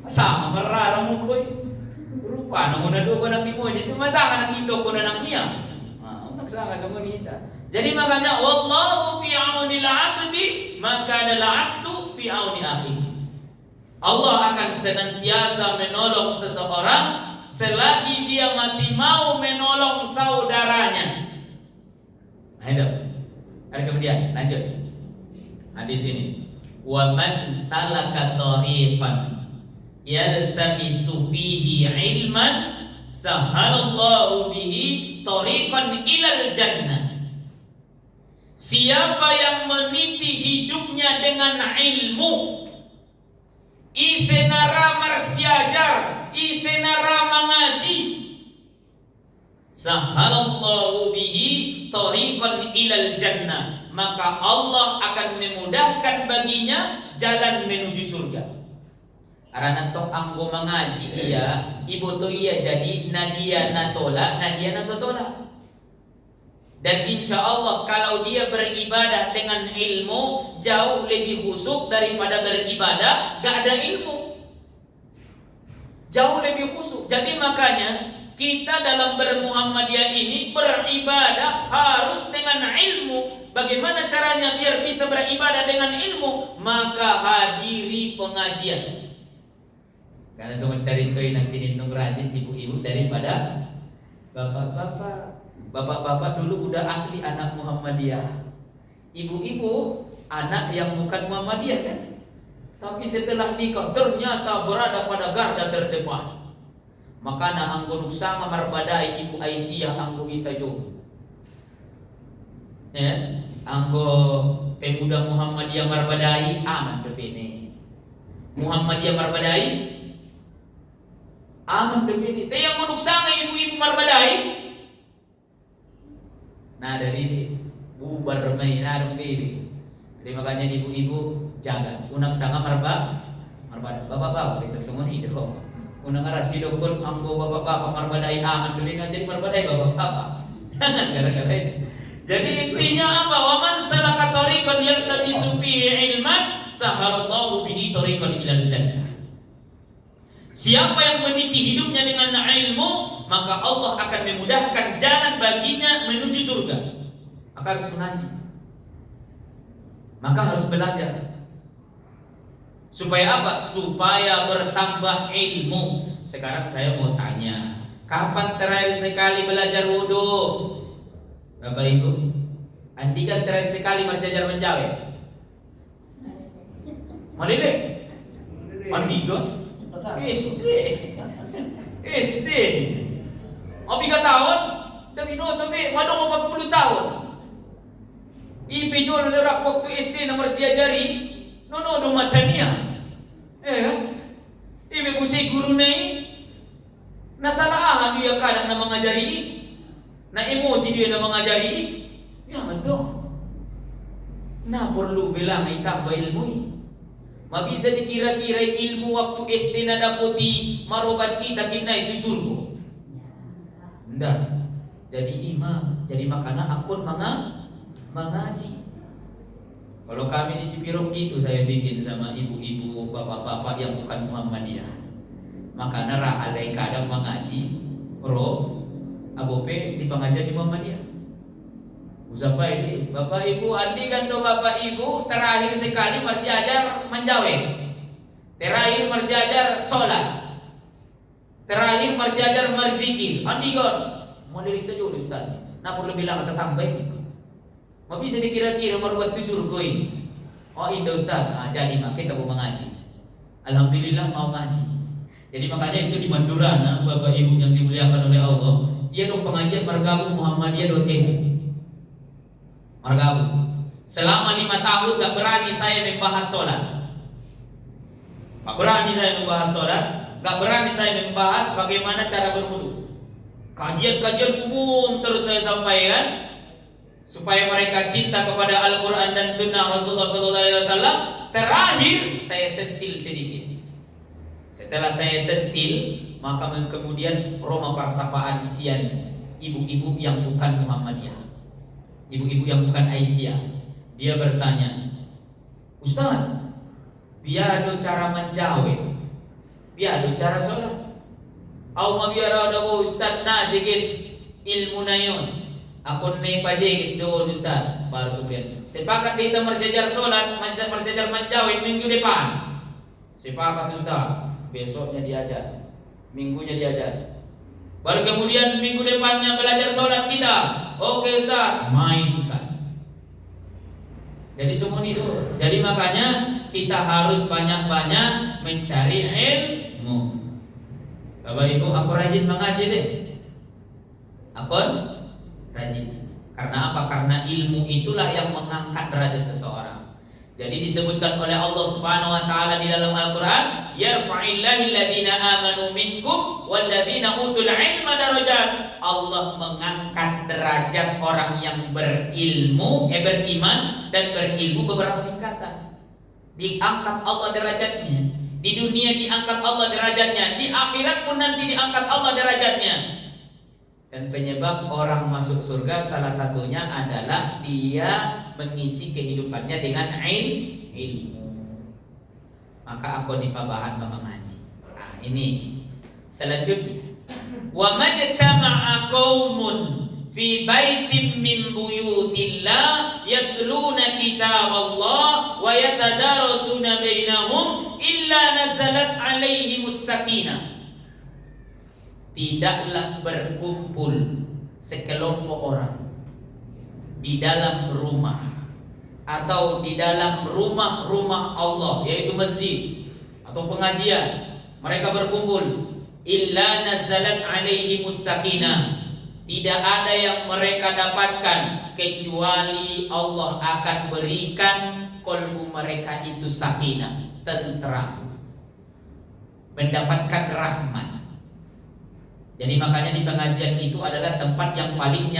Speaker 1: Sama mararang mo ko'y. Rupa na muna doon ko ng mimonyet, masaka ng indo ko na ng niya. Unagsaka sa monita. Jadi makanya, Wallahu fi auni al-'abdi, maka al-'abdu fi auni akhihi. Allah akan senantiasa menolong seseorang selagi dia masih mau menolong saudaranya. Nah itu. Ada kemudian lanjut. Hadis ini. Wa man salaka tariqan yaltamisu fihi ilman sahalallahu bihi tariqan ilal jannah. Siapa yang meniti hidupnya dengan ilmu, isenara marsiajar, isenara mengaji, sahalallahu bihi tariqan ilal jannah, maka Allah akan memudahkan baginya jalan menuju surga. Karena tok anggo mengaji iya, ibu to iya jadi nadia natola, nadia nasotola. Dan insya Allah kalau dia beribadah dengan ilmu jauh lebih khusyuk daripada beribadah gak ada ilmu. Jauh lebih khusyuk. Jadi makanya kita dalam bermuhammadiyah ini beribadah harus dengan ilmu. Bagaimana caranya biar bisa beribadah dengan ilmu? Maka hadiri pengajian. Karena semua cari koi nanti nindung rajin ibu-ibu daripada bapak-bapak. Bapak-bapak dulu udah asli anak Muhammadiyah. Ibu-ibu anak yang bukan Muhammadiyah kan. Tapi setelah nikah ternyata berada pada garda terdepan. Maka na anggo nuksanga marbadai ibu Aisyah anggo kita jo. Ya, anggo pemuda Muhammadiyah marbadai aman depene. Muhammadiyah marbadai aman depene. Te yang nuksanga ibu-ibu marbadai. Nah dari ini bubar main adem baby. Jadi makanya ibu-ibu jaga. Unak sanga marba, bapak-bapak itu semua hidup. Unak araci dokon anggo bapak-bapak marbadai aman dulu jadi marbadai bapak-bapak. Gara-gara itu. Jadi intinya apa? Waman salaka tariqan yaltabisu fihi ilman sahalallahu bihi tariqan ilal jannah. Siapa yang meniti hidupnya dengan ilmu, maka Allah akan memudahkan jalan baginya menuju surga. Maka harus mengaji, maka harus belajar. Supaya apa? Supaya bertambah ilmu. Sekarang saya mau tanya, kapan terakhir sekali belajar wudu? Bapak Ibu, Andi kan terakhir sekali masih ajar menjawab. Malile? Andi kan? SD. Oh 3 tahun, tapi no tapi madong 40 tahun. IP jual lerak waktu SD nomor siajari, no do matania. Ibe busay guru nai, nasalahan dia kadang na mengajari, na emosi dia na mengajari. Ya betul. Nah perlu bilang itambah ilmu. Mabisa dikira-kira ilmu waktu SD na daputi marobat kita itu surga. Ndak. Jadi imam, jadi makana akun mengaji. Kalau kami di Sipirok gitu saya bikin sama ibu-ibu, bapak-bapak yang bukan Muhammadiyah. Makana rahalai kadang mengaji, abope di pengajian di Muhammadiyah. Usapa ini, Bapak Ibu, Andi kan tuh Bapak Ibu terakhir sekali masih ajar menjawab, terakhir masih ajar sholat, terakhir masih ajar berzikir. Andi kan mau lirik saja Ustaz. Nah perlu bilang kata tambah ini. Mau bisa dikira-kira meruat tu surga ini. Oh indah Ustaz, jadi kita mau mengaji. Alhamdulillah mau ngaji. Jadi makanya itu di Mandurana, Bapak Ibu yang dimuliakan oleh Allah, dia dong pengajian Margabu Muhammadiyah.edu. Margabu. Selama 5 tahun gak berani saya membahas sholat. Gak berani saya membahas sholat, gak berani saya membahas bagaimana cara berwudu. Kajian-kajian umum terus saya sampaikan supaya mereka cinta kepada Al-Quran dan Sunnah Rasulullah SAW. Terakhir saya sentil sedikit. Setelah saya sentil, maka kemudian Roma persapaan sian ibu-ibu yang bukan Muhammadiyah, ibu-ibu yang bukan Aisyah. Dia bertanya, Ustaz, biado cara menjawab, biado cara sholat. Au biara ada Ustaz na jegis ilmu nayon. Aku nih pajegis doon Ustaz. Baru kemudian sepakat kita mersejar sholat, mersejar menjawab minggu depan. Sepakat Ustaz. Besoknya diajar, minggunya diajar. Baru kemudian minggu depannya belajar sholat kita. Oke Ustaz, mainkan. Jadi semua itu. Jadi makanya kita harus banyak-banyak mencari ilmu. Bapak Ibu, aku rajin mengaji deh. Aku rajin. Karena apa? Karena ilmu itulah yang mengangkat derajat seseorang. Jadi disebutkan oleh Allah Subhanahu wa taala di dalam Al-Qur'an, yarfa'illahu alladziina aamanu minkum walladziina utul 'ilma darajat. Allah mengangkat derajat orang yang berilmu, beriman dan berilmu beberapa tingkatan. Diangkat Allah derajatnya. Di dunia diangkat Allah derajatnya, di akhirat pun nanti diangkat Allah derajatnya. Dan penyebab orang masuk surga salah satunya adalah dia mengisi kehidupannya dengan ilmu. Maka aku nipabahan mengaji. Nah, ini selanjutnya. Wa majtama'a qaumun fi baitin min buyutillah yatluna kitaballah wa yatadarasuna bainahum illa nazalat alaihimus sakinah. Tidaklah berkumpul sekelompok orang di dalam rumah atau di dalam rumah-rumah Allah, yaitu masjid atau pengajian, mereka berkumpul illa nazalat alaihimus sakinah. Tidak ada yang mereka dapatkan kecuali Allah akan berikan kolbu mereka itu sakinah, tenteram, mendapatkan rahmat. Jadi makanya di pengajian itu adalah tempat yang paling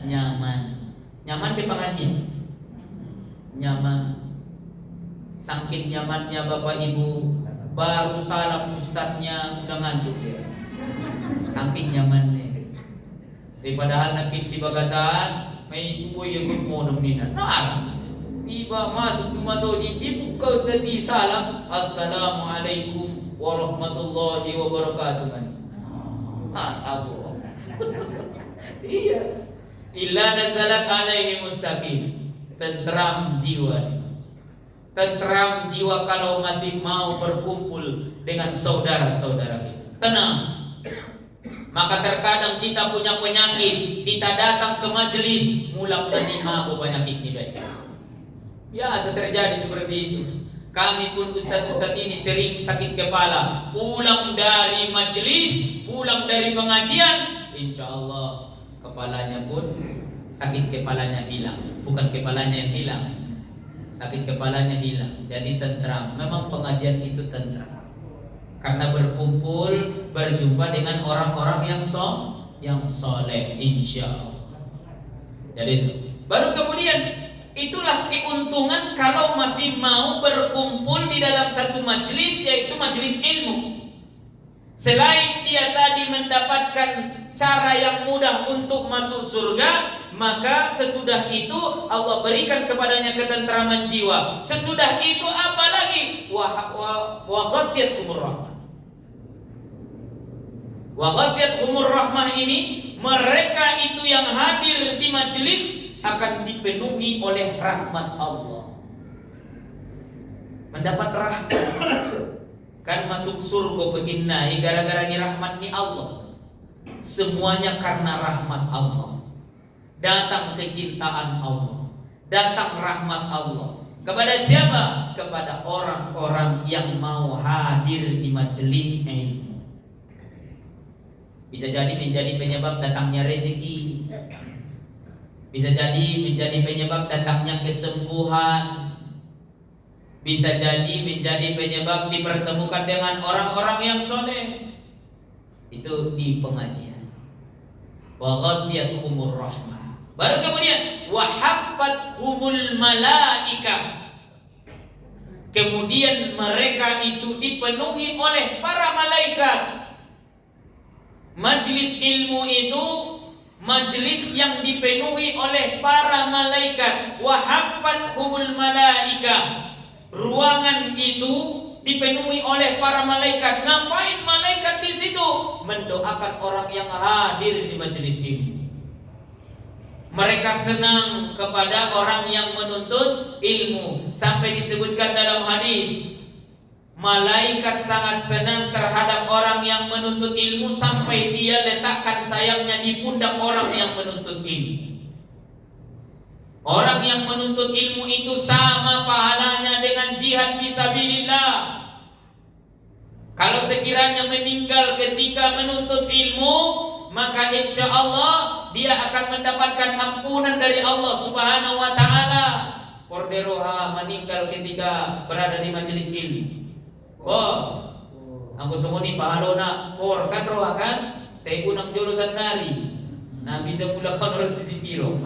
Speaker 1: nyaman. Nyaman di pengajian? Nyaman. Saking nyamannya Bapak Ibu, baru salam ustadznya udah ngantuk ya. Saking nyamannya. Padahal nakit di bagasan, may cuboy yung mo nina. Nah, tiba masuk dibuka ustadz di salam, assalamualaikum warahmatullahi wabarakatuh. Aku iya illa nazalat alaihimus sakinah, tentram jiwa. Tentram jiwa kalau masih mau berkumpul dengan saudara-saudara kita. Tenang. Maka terkadang kita punya penyakit, kita datang ke majelis mulak menima penyakit ini baik. Biasa terjadi seperti itu. Kami pun ustaz-ustaz ini sering sakit kepala, pulang dari majelis, pulang dari pengajian, insya Allah kepalanya pun sakit, kepalanya hilang. Bukan kepalanya yang hilang, sakit kepalanya hilang. Jadi tentram. Memang pengajian itu tentram, karena berkumpul, berjumpa dengan orang-orang yang soleh, insya Allah. Jadi itu. Baru kemudian itulah keuntungan kalau masih mau berkumpul di dalam satu majelis, yaitu majelis ilmu. Selain dia tadi mendapatkan cara yang mudah untuk masuk surga, maka sesudah itu Allah berikan kepadanya ketentraman jiwa. Sesudah itu apa lagi? Wa ghasyiyatuhumur rahmah. Wa ghasyiyatuhumur rahmah ini, mereka itu yang hadir di majelis akan dipenuhi oleh rahmat Allah. Mendapat rahmat. Kan masuk surga begini gara-gara ni rahmat ni Allah. Semuanya karena rahmat Allah. Datang kecintaan Allah. datang rahmat Allah. Kepada siapa? Kepada orang-orang yang mau hadir di majelis ilmu. Bisa jadi menjadi penyebab datangnya rezeki, bisa jadi menjadi penyebab datangnya kesembuhan, bisa jadi menjadi penyebab dipertemukan dengan orang-orang yang soleh. Itu di pengajian. Wa ghasiyatuhumur rahmah. Baru kemudian wa haffathumul malaikah. Kemudian mereka itu dipenuhi oleh para malaikat. Majlis ilmu itu majlis yang dipenuhi oleh para malaikat. Wa haffathumul malaikah. Ruangan itu dipenuhi oleh para malaikat. Ngapain malaikat di situ? Mendoakan orang yang hadir di majelis ini. Mereka senang kepada orang yang menuntut ilmu. Sampai disebutkan dalam hadis, malaikat sangat senang terhadap orang yang menuntut ilmu sampai dia letakkan sayapnya di pundak orang yang menuntut ilmu. Orang yang menuntut ilmu itu sama pahalanya dengan jihad fisabilillah. Kalau sekiranya meninggal ketika menuntut ilmu, maka insya Allah dia akan mendapatkan ampunan dari Allah Subhanahu wa Ta'ala. Porderoha meninggal ketika berada di majelis ilmu. Oh, aku semua ni pahalona por kan roha kan? Tegu nang jurusan nari. Nah bisa pula kan orang disipiro.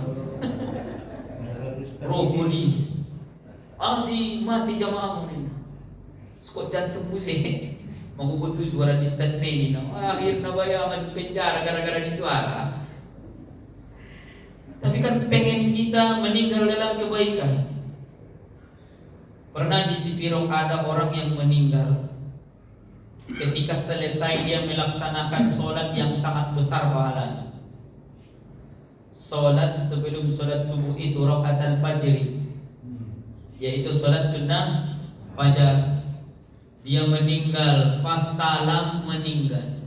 Speaker 1: Roh polis. Si mati jamaah ni. Skot jantung pusing. Mau butuh suara di stand ini. Akhirnya bayar masuk penjara gara-gara di suara. Tapi kan pengen kita meninggal dalam kebaikan. Pernah di Sipirong ada orang yang meninggal. Ketika selesai dia melaksanakan solat yang sangat besar pahalanya. Solat sebelum solat subuh itu rakaat al-fajr, yaitu solat sunnah fajar. Dia meninggal pas salam meninggal.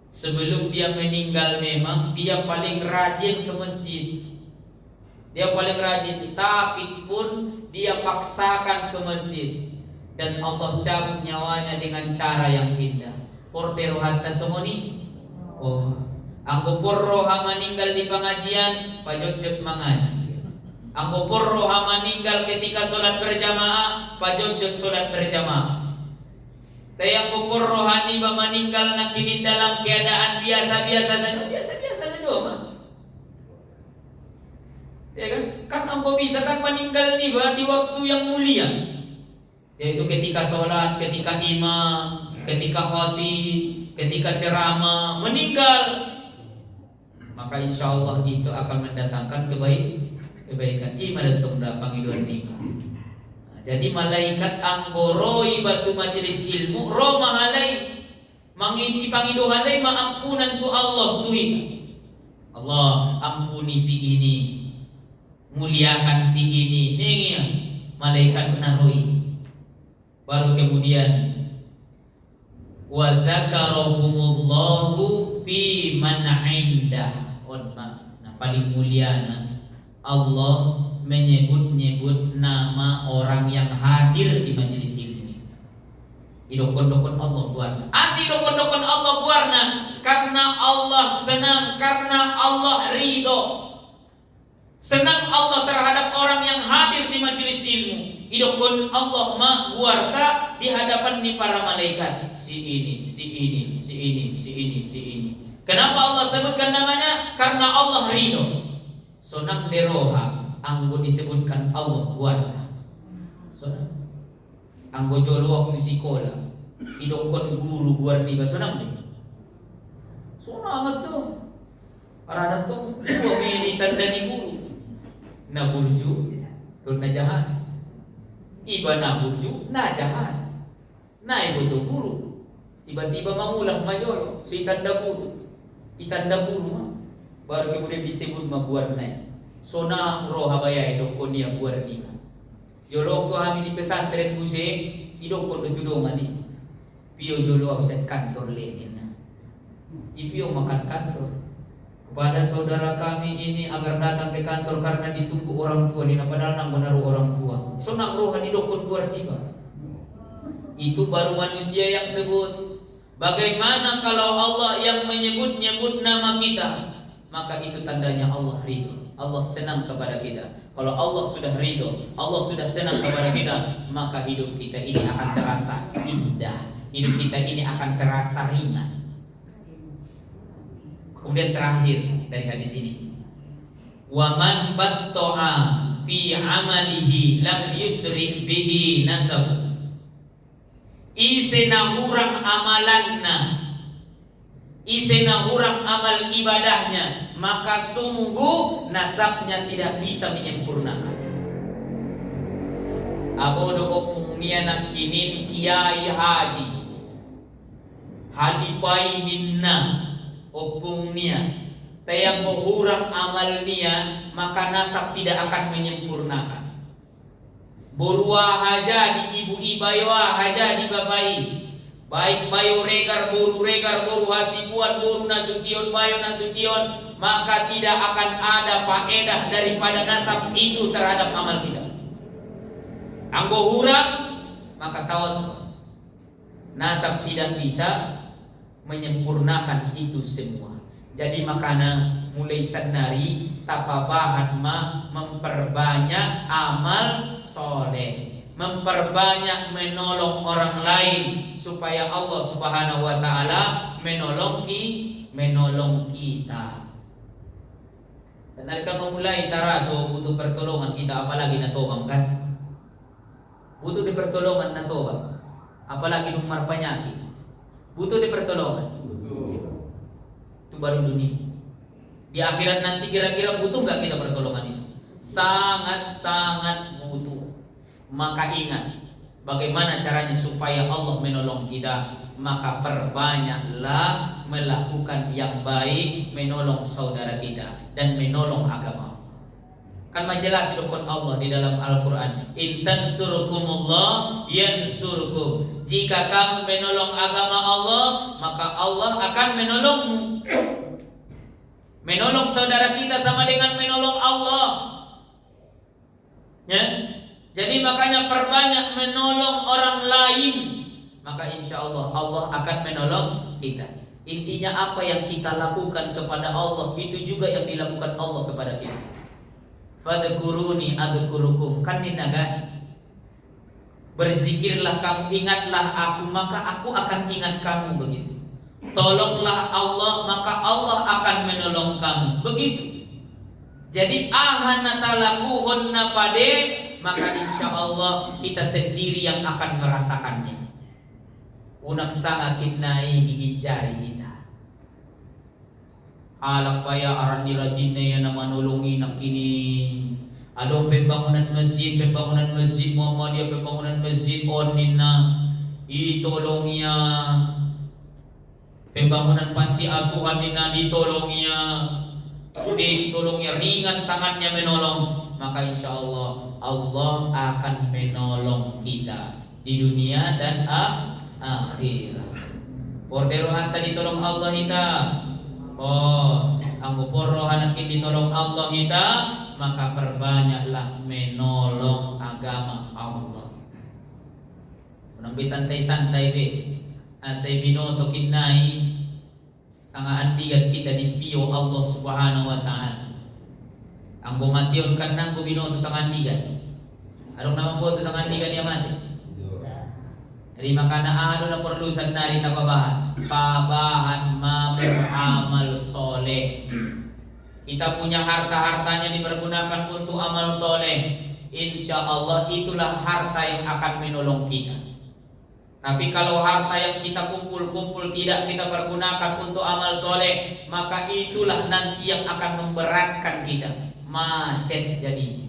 Speaker 1: Sebelum dia meninggal memang dia paling rajin ke masjid. Dia paling rajin, sakit pun dia paksakan ke masjid. Dan Allah cabut nyawanya dengan cara yang indah. Portero hatta semua ni. Oh, anggo porro ha meninggal di pengajian, pajot-jot mengaji. Anggo porro ha meninggal ketika solat berjamaah, pajot-jot solat berjamaah. Tayang porro ha ni ba meninggal na kini dalam keadaan biasa-biasa saja, biasa-biasa saja mah. Ya kan? Kan anggo bisa kan meninggal ni ba di waktu yang mulia. Yaitu ketika sholat, ketika imam, ketika khatib, ketika ceramah, meninggal. Maka insya Allah itu akan mendatangkan kebaikan. Iman untuk pangiluan nikah. Jadi malaikat anggoroi batu majelis ilmu, roh mahalai, mangini pangiluhanai maampunan tu Allah tu itu. Allah ampuni si ini, muliakan si ini, ini malaikat menaroi. Baru kemudian wa dzakarahumullahu fi man 'indah. Nah, paling mulia Allah menyebut-nyebut nama orang yang hadir di majelis ilmu. Idokon-dokon Allah buarna. Asi dokon-dokon Allah buarna karena Allah senang, karena Allah ridho. Senang Allah terhadap orang yang hadir di majelis ilmu. Idokon Allah buarta di hadapan ni para malaikat. Si ini, si ini, si ini, si ini, si ini. Kenapa Allah sebutkan namanya? Karena Allah ridho. Sonang deroha anggo disebutkan Allah buarta. Sonang anggo jolo waktu sekolah. Idokon guru buar ni ba sonang ni. Sonang tu. Para tu dua militan dari guru. Na burju, na jahat. Iba na burju, na jahat. Na ibu tu guru. Tiba-tiba mengulang majolo, si tanda guru. Itanda guru mah. Baru kemudian disebut mabuar naik. Sonang roh habaya idokon dia buar ni. Jolok tu kami di pesantren buse, idokon tu judo mani. Pio jolo aku set kantor lenin. Ipio makan kantor. kepada saudara kami ini agar datang ke kantor karena ditunggu orang tua di padahal nang benar orang tua. So nang rohani dokon kewajiban. Itu baru manusia yang sebut. Bagaimana kalau Allah yang menyebut-nyebut nama kita? Maka itu tandanya Allah ridho. Allah senang kepada kita. Kalau Allah sudah ridho, Allah sudah senang kepada kita, maka hidup kita ini akan terasa indah. Hidup kita ini akan terasa ringan. Kemudian terakhir dari hadis ini, wa man batta'a fi amalihi lam yusri bihi nasab. Isena hurang amalanna, isena hurang amal ibadahnya, maka sungguh nasabnya tidak bisa menyempurnakan. Abodo opung nianak kinin kiai haji hadipai minna opung nia tayang hurang amal nia, maka nasab tidak akan menyempurnakan. Borua haja di ibu ibaywa haja di bapai, baik bayo regar boru hasibuan boru nasution bayo nasution, maka tidak akan ada faedah daripada nasab itu terhadap amal kita. Anggo hurang maka tawat nasab tidak bisa menyempurnakan itu semua. Jadi makanya mulai senari tapabahan memperbanyak amal soleh, memperbanyak menolong orang lain supaya Allah Subhanahu wa taala menolong kita. Senari kan memulai taraso butuh pertolongan kita, apalagi natobang kan? Butuh di pertolongan natobang, apalagi dumar penyakit. Butuh di pertolongan. Itu baru dunia. Di akhirat nanti kira-kira butuh nggak kita pertolongan itu? Sangat-sangat butuh. Maka ingat bagaimana caranya supaya Allah menolong kita. Maka perbanyaklah melakukan yang baik, menolong saudara kita dan menolong agama. Kan majelas dukun Allah di dalam Al-Quran, in tansurukumullah yansurkum. Jika kamu menolong agama Allah, maka Allah akan menolongmu. Menolong saudara kita sama dengan menolong Allah. Ya? Jadi makanya perbanyak menolong orang lain, maka insya Allah Allah akan menolong kita. Intinya apa yang kita lakukan kepada Allah, itu juga yang dilakukan Allah kepada kita. Fadhkuruni adhkurukum, kan dinaga. Berzikirlah kamu, ingatlah aku, maka aku akan ingat kamu, begitu. Tolonglah Allah, maka Allah akan menolong kamu, begitu. Jadi ahanatalakuhunna pade, maka insya Allah kita sendiri yang akan merasakannya. Unak sangakin naik gigi jari kita. Alak paya aran dirajinnya yang nama nolongi nak ini. Ada pembangunan masjid Muhammadiyah, pembangunan masjid onina ditolongnya. Pembangunan panti asuhan nina ditolongnya. Sudah ditolongnya, ringan tangannya menolong, maka insya Allah Allah akan menolong kita di dunia dan akhirat. Borderohan tadi tolong Allah kita. Oh, anggo porrohan akin ditolong Allah kita, maka perbanyaklah menolong agama Allah. Unang santai-santai be. Asay binoto kinai sangaan tigat kita di piyo Allah Subhanahu wa taala. Ang bumation kan nang binoto sangaan tigat. Anong naman po ito sangaan tigat niya mati? Jadi makana ano na perlusan nari tababahan, pabahan beramal soleh. Kita punya harta-hartanya dipergunakan untuk amal soleh, insya Allah itulah harta yang akan menolong kita. Tapi kalau harta yang kita kumpul-kumpul tidak kita pergunakan untuk amal soleh, maka itulah nanti yang akan memberatkan kita, macet jadinya.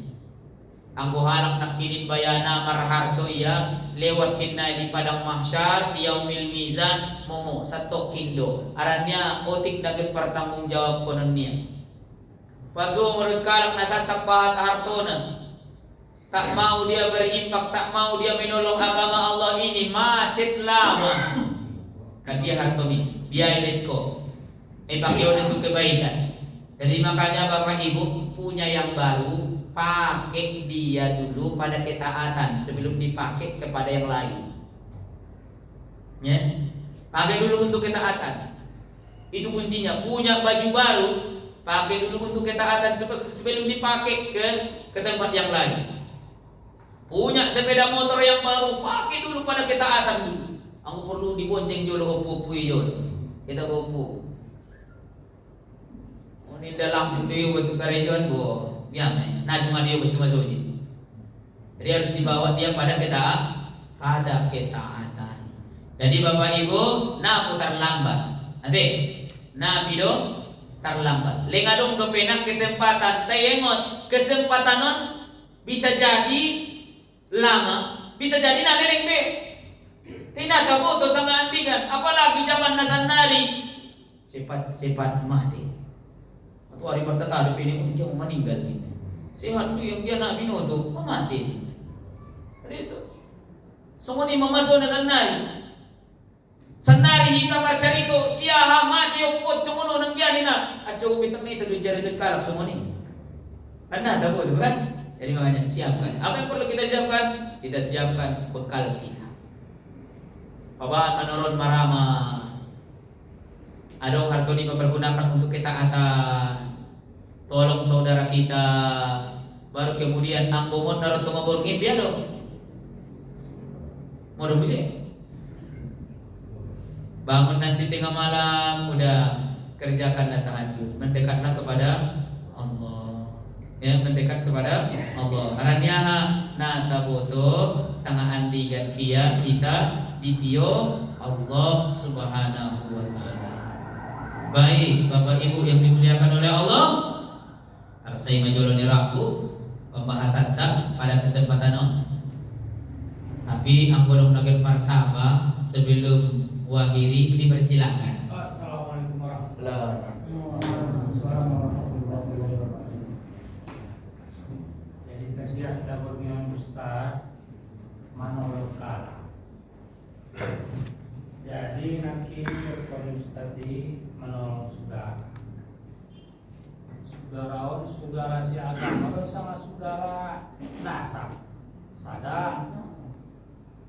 Speaker 1: Ang buhalak nak kinin bayana marharto iya lewat kinay di padang mahsyar di yaumil mizan momo satu kindo arannya otik dagat pertanggung jawab konon niya. Paso merkalak nasa tapahat hartona, tak mau dia berimpak, tak mau dia menolong agama Allah ini, macet lama. Kan dia harto ni, dia elit ko. Pakai udah tu kebaikan. Jadi makanya Bapak Ibu punya yang baru, pakai dia dulu pada ketaatan sebelum dipakai kepada yang lain. Ya, pakai dulu untuk ketaatan. Itu kuncinya. Punya baju baru, pakai dulu untuk ketaatan sebelum dipakai ke tempat yang lain. Punya sepeda motor yang baru, pakai dulu pada ketaatan dulu. Aku perlu dibonceng jolo opo jolo. Kita opo. Oh ini dah langsung dia betul karejon bo. Biang nah cuma dia betul masuknya. Jadi harus dibawa dia pada ketaatan. Jadi Bapak Ibu, na putar lambat. Nanti na bido terlambat. Lengadong do penak kesempatan tayengot kesempatan non bisa jadi lama, bisa jadi nalereng be. Tidak tahu to sangat andingan, apalagi zaman nasanari cepat mati. Atau hari pertama ini untuk dia meninggal ini. Sehat tu yang dia nak bino tu mati. Itu. Semua ni memasuk nasanari. Senari hika marcarito siaha mati opot semono nang jadi na. Aco bitang itu dijari dekalak semua ni. Karena ada boleh kan? Jadi makanya siapkan. Apa yang perlu kita siapkan? Kita siapkan bekal kita. Pabaan menurun marama. Adong hartoni mempergunakan untuk ketaatan. Tolong saudara kita. Baru kemudian anggomon darot tumabungin dia dong. Mau dong sih? Bangun nanti tengah malam udah kerjakanlah tahajud, mendekatlah kepada Allah. Ya, mendekat kepada Allah. Karena na taboto sangat andigan kita ditio Allah Subhanahu wa taala. Baik, Bapak Ibu yang dimuliakan oleh Allah, arsai majoloni raku pembahasan tak pada kesempatan tapi anggur nagen marsaba sebelum wahiri dipersilakan.
Speaker 4: Assalamualaikum warahmatullahi wabarakatuh. Jadi tadi ada berbincang Ustaz Manolo Kala. Jadi nanti Ustaz di menolong saudara si agama sama saudara nasab sadar.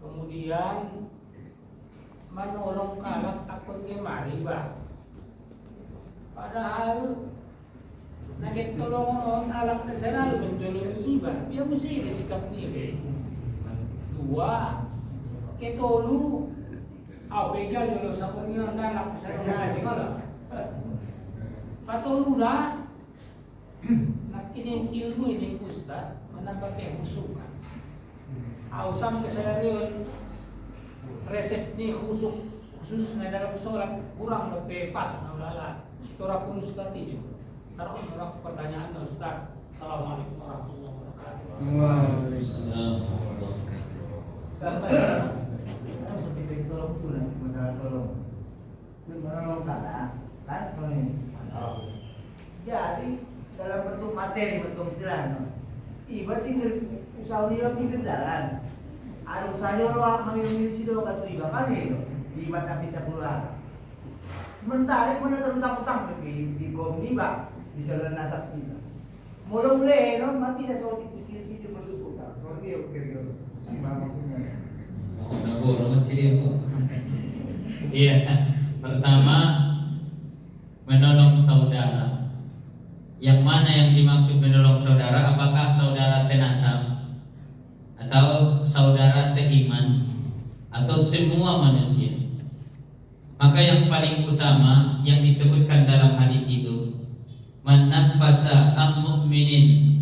Speaker 4: Kemudian menolong kalak akun kemari bah. Padahal nakit tolong alam nasional menjolong iba, dia mesti disikap nilai. Dua, ketolu, awalnya dulu sapunya dalam sarung nasi malah. Patolu dah, nakini ilmu ini Ustaz menambah kehusukan. Ausam kesadaran resep ni khusus na dalam sholat kurang lebih pas na ulala. Itu rapun Ustaz itu. Taruh pertanyaan na Ustaz. Assalamualaikum warahmatullahi wabarakatuh.
Speaker 1: Waalaikumsalam.
Speaker 5: Seperti tolong pulang, masalah tolong. Menolong kalah, kan soalnya. Jadi dalam bentuk materi, bentuk istilah, iba tinggal usaha dia tinggal jalan. Ada saya lo mengirim sido katu iba kan itu di masa bisa pulang. Sementara mana terutang-utang di kom iba di saluran nasab kita. Mulai no mati saya soal kucing bersyukur. Soal dia kira si mama maksudnya.
Speaker 1: Nabur ciri aku. Iya. Pertama menolong saudara. Yang mana yang dimaksud menolong saudara? Apakah saudara senasab atau saudara seiman atau semua manusia? Maka yang paling utama yang disebutkan dalam hadis itu, man nafasa am mu'minin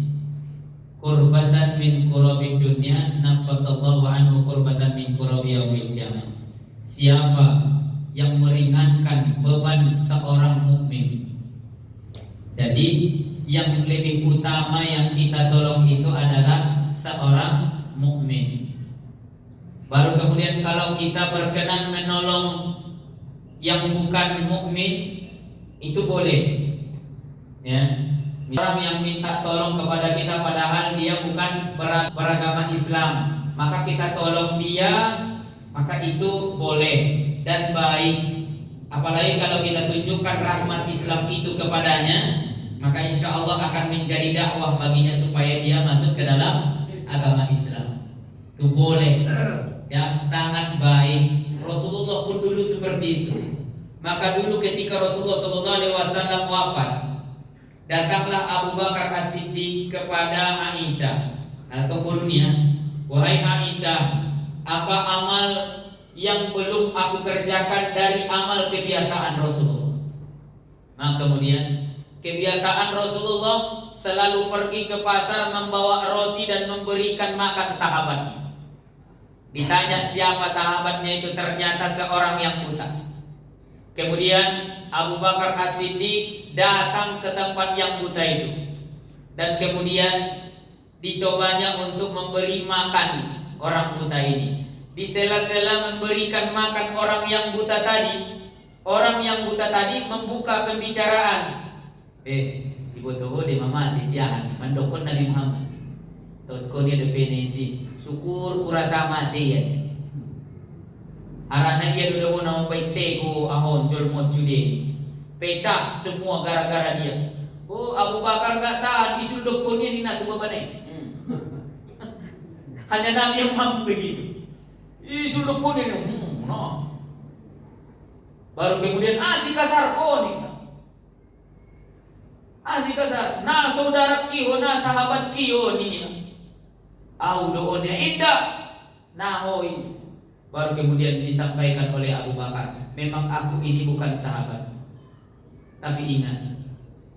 Speaker 1: kurbatan min kurabi dunya nafasallahu anhu kurbatan min kurabi yaumil qiyamah. Siapa yang meringankan beban seorang mukmin. Jadi yang lebih utama yang kita tolong itu adalah seorang mukmin. Baru kemudian kalau kita berkenan menolong yang bukan mukmin itu boleh. Ya. Orang yang minta tolong kepada kita padahal dia bukan beragama Islam, maka kita tolong dia, maka itu boleh dan baik. Apalagi kalau kita tunjukkan rahmat Islam itu kepadanya, maka insya Allah akan menjadi dakwah baginya supaya dia masuk ke dalam agama Islam. Itu boleh, ya, sangat baik. Rasulullah pun dulu seperti itu. Maka dulu ketika Rasulullah SAW wafat, datanglah Abu Bakar As-Siddiq kepada Aisyah, anak kemburunya, wahai Aisyah, apa amal yang belum aku kerjakan dari amal kebiasaan Rasulullah? Nah, kemudian kebiasaan Rasulullah selalu pergi ke pasar membawa roti dan memberikan makan sahabatnya. Ditanya siapa sahabatnya itu, ternyata seorang yang buta. Kemudian Abu Bakar As-Siddiq datang ke tempat yang buta itu, dan kemudian dicobanya untuk memberi makan orang buta ini. Di sela-sela memberikan makan orang yang buta tadi, orang yang buta tadi membuka pembicaraan. Ibu-ibu di mama di siahan mendokon Nabi Muhammad. Totko dia definisi syukur kurasa mati ya. Arana dia dulu mau baik sego ahon jol mojude. Pecah semua gara-gara dia. Oh, Abu Bakar gak tahan disuruh dokonnya ni nak tu bane. Hanya Nabi yang mampu begitu. Disuruh dokonnya no. Baru kemudian si kasar koni. Si kasar. Nah, saudara kiyo, nah sahabat kiyo ni. Doonnya indah. Nah, hoi. Baru kemudian disampaikan oleh Abu Bakar, memang aku ini bukan sahabat. Tapi ingat,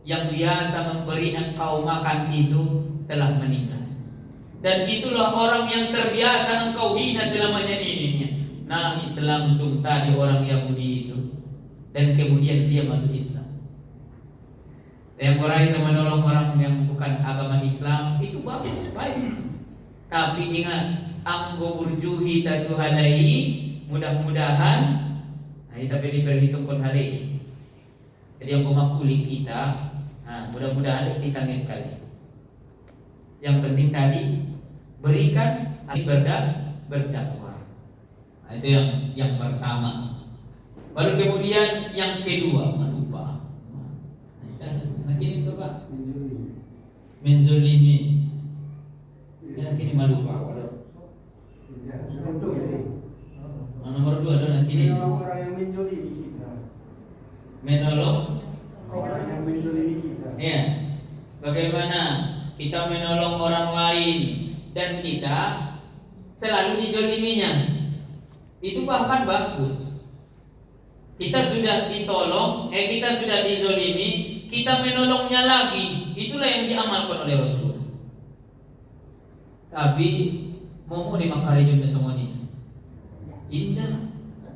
Speaker 1: yang biasa memberi engkau makan itu telah meninggal. Dan itulah orang yang terbiasa engkau hina selamanya dirinya. Nangis langsung tadi orang Yahudi itu. Dan kemudian dia masuk Islam. Yang orang itu menolong orang yang bukan agama Islam, itu bagus, baik. Tapi ingat, anggo burjuhi tatu halai, mudah-mudahan tapi diperhitungkan hari ini. Jadi yang memakuli kita, mudah-mudahan ditanggung kali. Yang penting tadi berikan berdakwah. Itu yang pertama. Baru kemudian yang kedua, melupa. Nanti ini Bapak menzolimi. Nanti ini melupa. Nomor 2 adalah nanti ini
Speaker 5: orang yang menjolimi kita.
Speaker 1: Menolong
Speaker 5: Orang yang menjolimi kita.
Speaker 1: ya. Bagaimana kita menolong orang lain dan kita selalu dijoliminya, itu bahkan bagus. Kita sudah ditolong, kita sudah dizolimi, kita menolongnya lagi. Itulah yang diamalkan oleh Rasul. Tapi mau dimakarejun semua ini indah.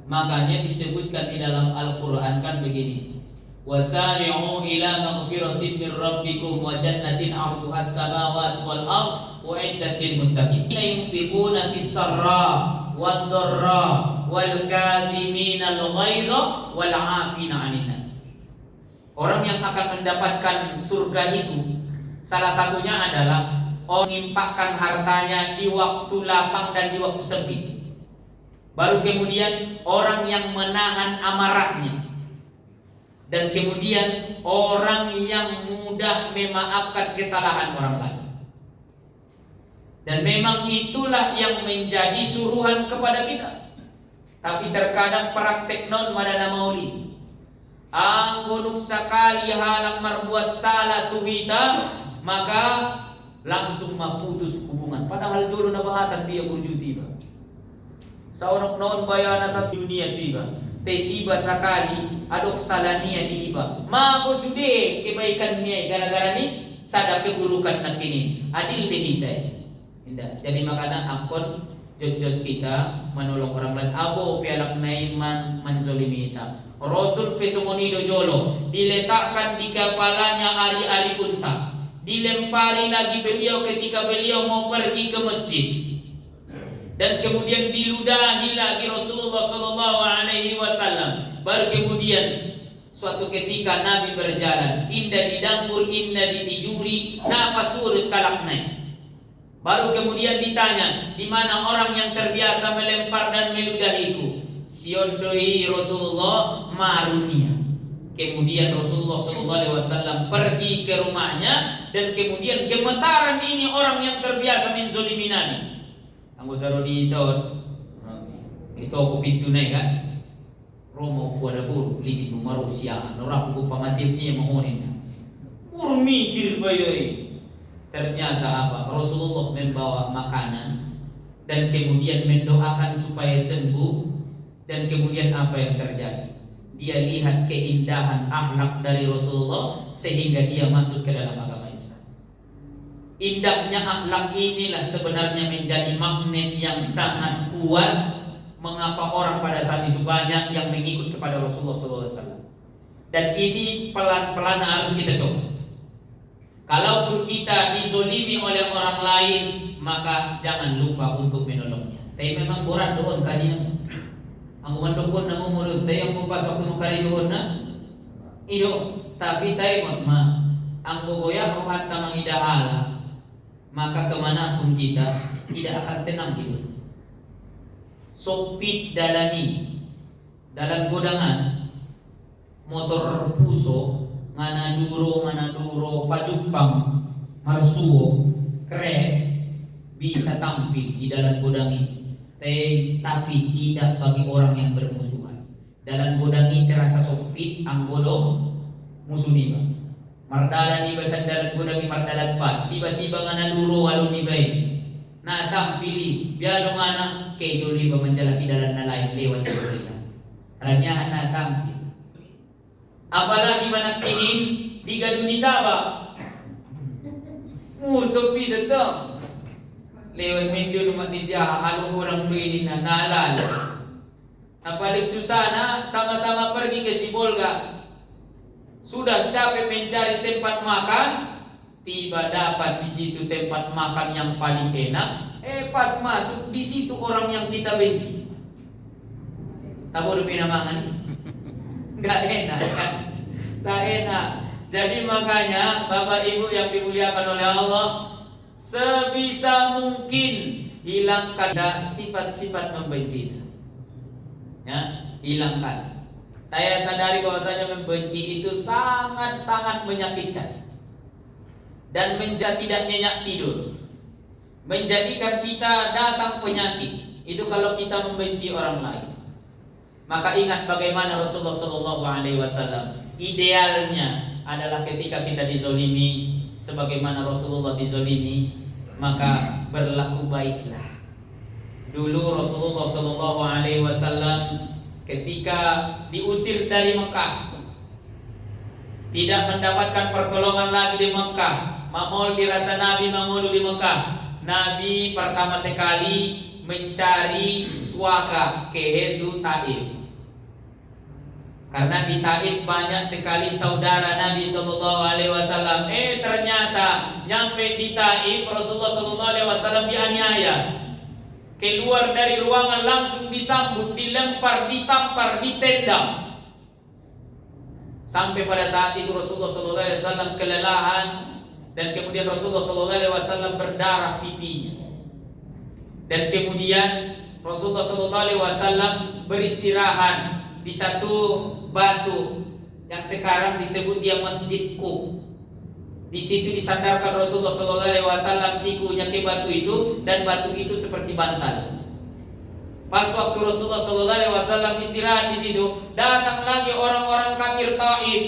Speaker 1: Makanya disebutkan di dalam Al-Quran kan begini, wasari'u ila maghfiratin min rabbikum wa jannatin 'arduha as-samawati wal ard u'iddat lil muttaqin yunfiquna fis sarra wad dharra wal kadhimina al ghaidha wal 'afina 'anil nas. Orang yang akan mendapatkan surga itu salah satunya adalah mengimpakkan hartanya di waktu lapang dan di waktu sempit. Baru kemudian orang yang menahan amarahnya. Dan kemudian orang yang mudah memaafkan kesalahan orang lain. Dan memang itulah yang menjadi suruhan kepada kita. Tapi terkadang praktek non madana mauli. Anggunuk sakali halak marbuat salah tuhita, maka langsung maputus hubungan. Padahal jodoh na bahatan dia berjuti ba. Saunok noon bayana sa dunia tiba. Tiba sekali adok salania di iba. Mago sude kebaikan niya gara-gara ni sada keburukan nak kini. Adil dehita. Tidak. Jadi makanya akon jod-jod kita menolong orang lain. Abo pialak naiman manzolimi kita. Rasul pesumonido jolo diletakkan di kepalanya ari-ari unta. Dilempari lagi beliau ketika beliau mau pergi ke masjid. Dan kemudian diludahi lagi Rasulullah SAW. Baru kemudian suatu ketika Nabi berjalan, indah di dangkur, indah di tijuri, napa surut kalaknai. Baru kemudian ditanya, di mana orang yang terbiasa melempar dan meludahiku? Siondoi Rasulullah marunia. Kemudian Rasulullah SAW pergi ke rumahnya, dan kemudian gemetaran ini orang yang terbiasa menzolimi Nabi. Anggo saro di tahun itu aku pintu naik kan. Romo ku ada buru ligi marusia, norak ku pamatipnya mengonin. Buru mikir bayoi. Ternyata apa? Rasulullah membawa makanan dan kemudian mendoakan supaya sembuh, dan kemudian apa yang terjadi? Dia lihat keindahan akhlak dari Rasulullah sehingga dia masuk ke dalam agama Islam. Indahnya akhlak inilah sebenarnya menjadi magnet yang sangat kuat mengapa orang pada saat itu banyak yang mengikut kepada Rasulullah SAW. Dan ini pelan-pelan harus kita coba. Kalaupun kita dizolimi oleh orang lain, maka jangan lupa untuk menolongnya. Tapi memang borat doon kajian. Ang umandokon na mumulod tayo ang pupasok ng karidoon na iyo, tapi tayo ma ang bugoya kung at tamang idahala, maka kemanapun kita tidak akan tenang hidup. Sopit dalani dalam godangan motor puso ngana duro pajupang marsuo kres bisa tampil di dalam godang ini. Tapi tidak bagi orang yang bermusuhan. Dalam godang ini terasa sopit ang godong musuh niba. Mardalan niba sa dalam godang ini mardalan pat. Tiba-tiba nga naluro walong niba na tampili. Bialo nga na kejo niba manjalaki dalam na lain lewat niba. Ranyahan na tampil. Apalagi managtingin di gadun ni Saba. Sopit ito. Lewat minggu rumah di siya halong orang beri na naalala. Napalik Susana sama-sama pergi ke Sibolga. Sudah capek mencari tempat makan, tiba dapat di situ tempat makan yang paling enak. Pas masuk di situ orang yang kita benci. Tahu pinamangan? Enggak enak kan? Tak enak. Jadi makanya Bapak Ibu yang dimuliakan oleh Allah, sebisa mungkin hilangkan sifat-sifat membenci. Ya, hilangkan. Saya sadari bahwasanya membenci itu sangat-sangat menyakitkan dan tidak nyenyak tidur, menjadikan kita datang penyakit. Itu kalau kita membenci orang lain. Maka ingat bagaimana Rasulullah SAW idealnya adalah ketika kita dizolimi, sebagaimana Rasulullah dizolimi, maka berlaku baiklah. Dulu Rasulullah SAW ketika diusir dari Mekah, tidak mendapatkan pertolongan lagi di Mekah, mamol dirasa Nabi mamulu di Mekah. Nabi pertama sekali mencari suaka ke Taif. Karena di Taif banyak sekali saudara Nabi SAW. Ternyata nyampe di Taif Rasulullah SAW dianiaya. Keluar dari ruangan langsung disambut, dilempar, ditampar, ditendang. Sampai pada saat itu Rasulullah SAW kelelahan, dan kemudian Rasulullah SAW berdarah pipinya. Dan kemudian Rasulullah SAW beristirahat di satu batu yang sekarang disebut dia Masjid Qub. Di situ disandarkan Rasulullah SAW sikunya ke batu itu, dan batu itu seperti bantal. Pas waktu Rasulullah SAW istirahat di situ, datang lagi orang-orang kafir Taif.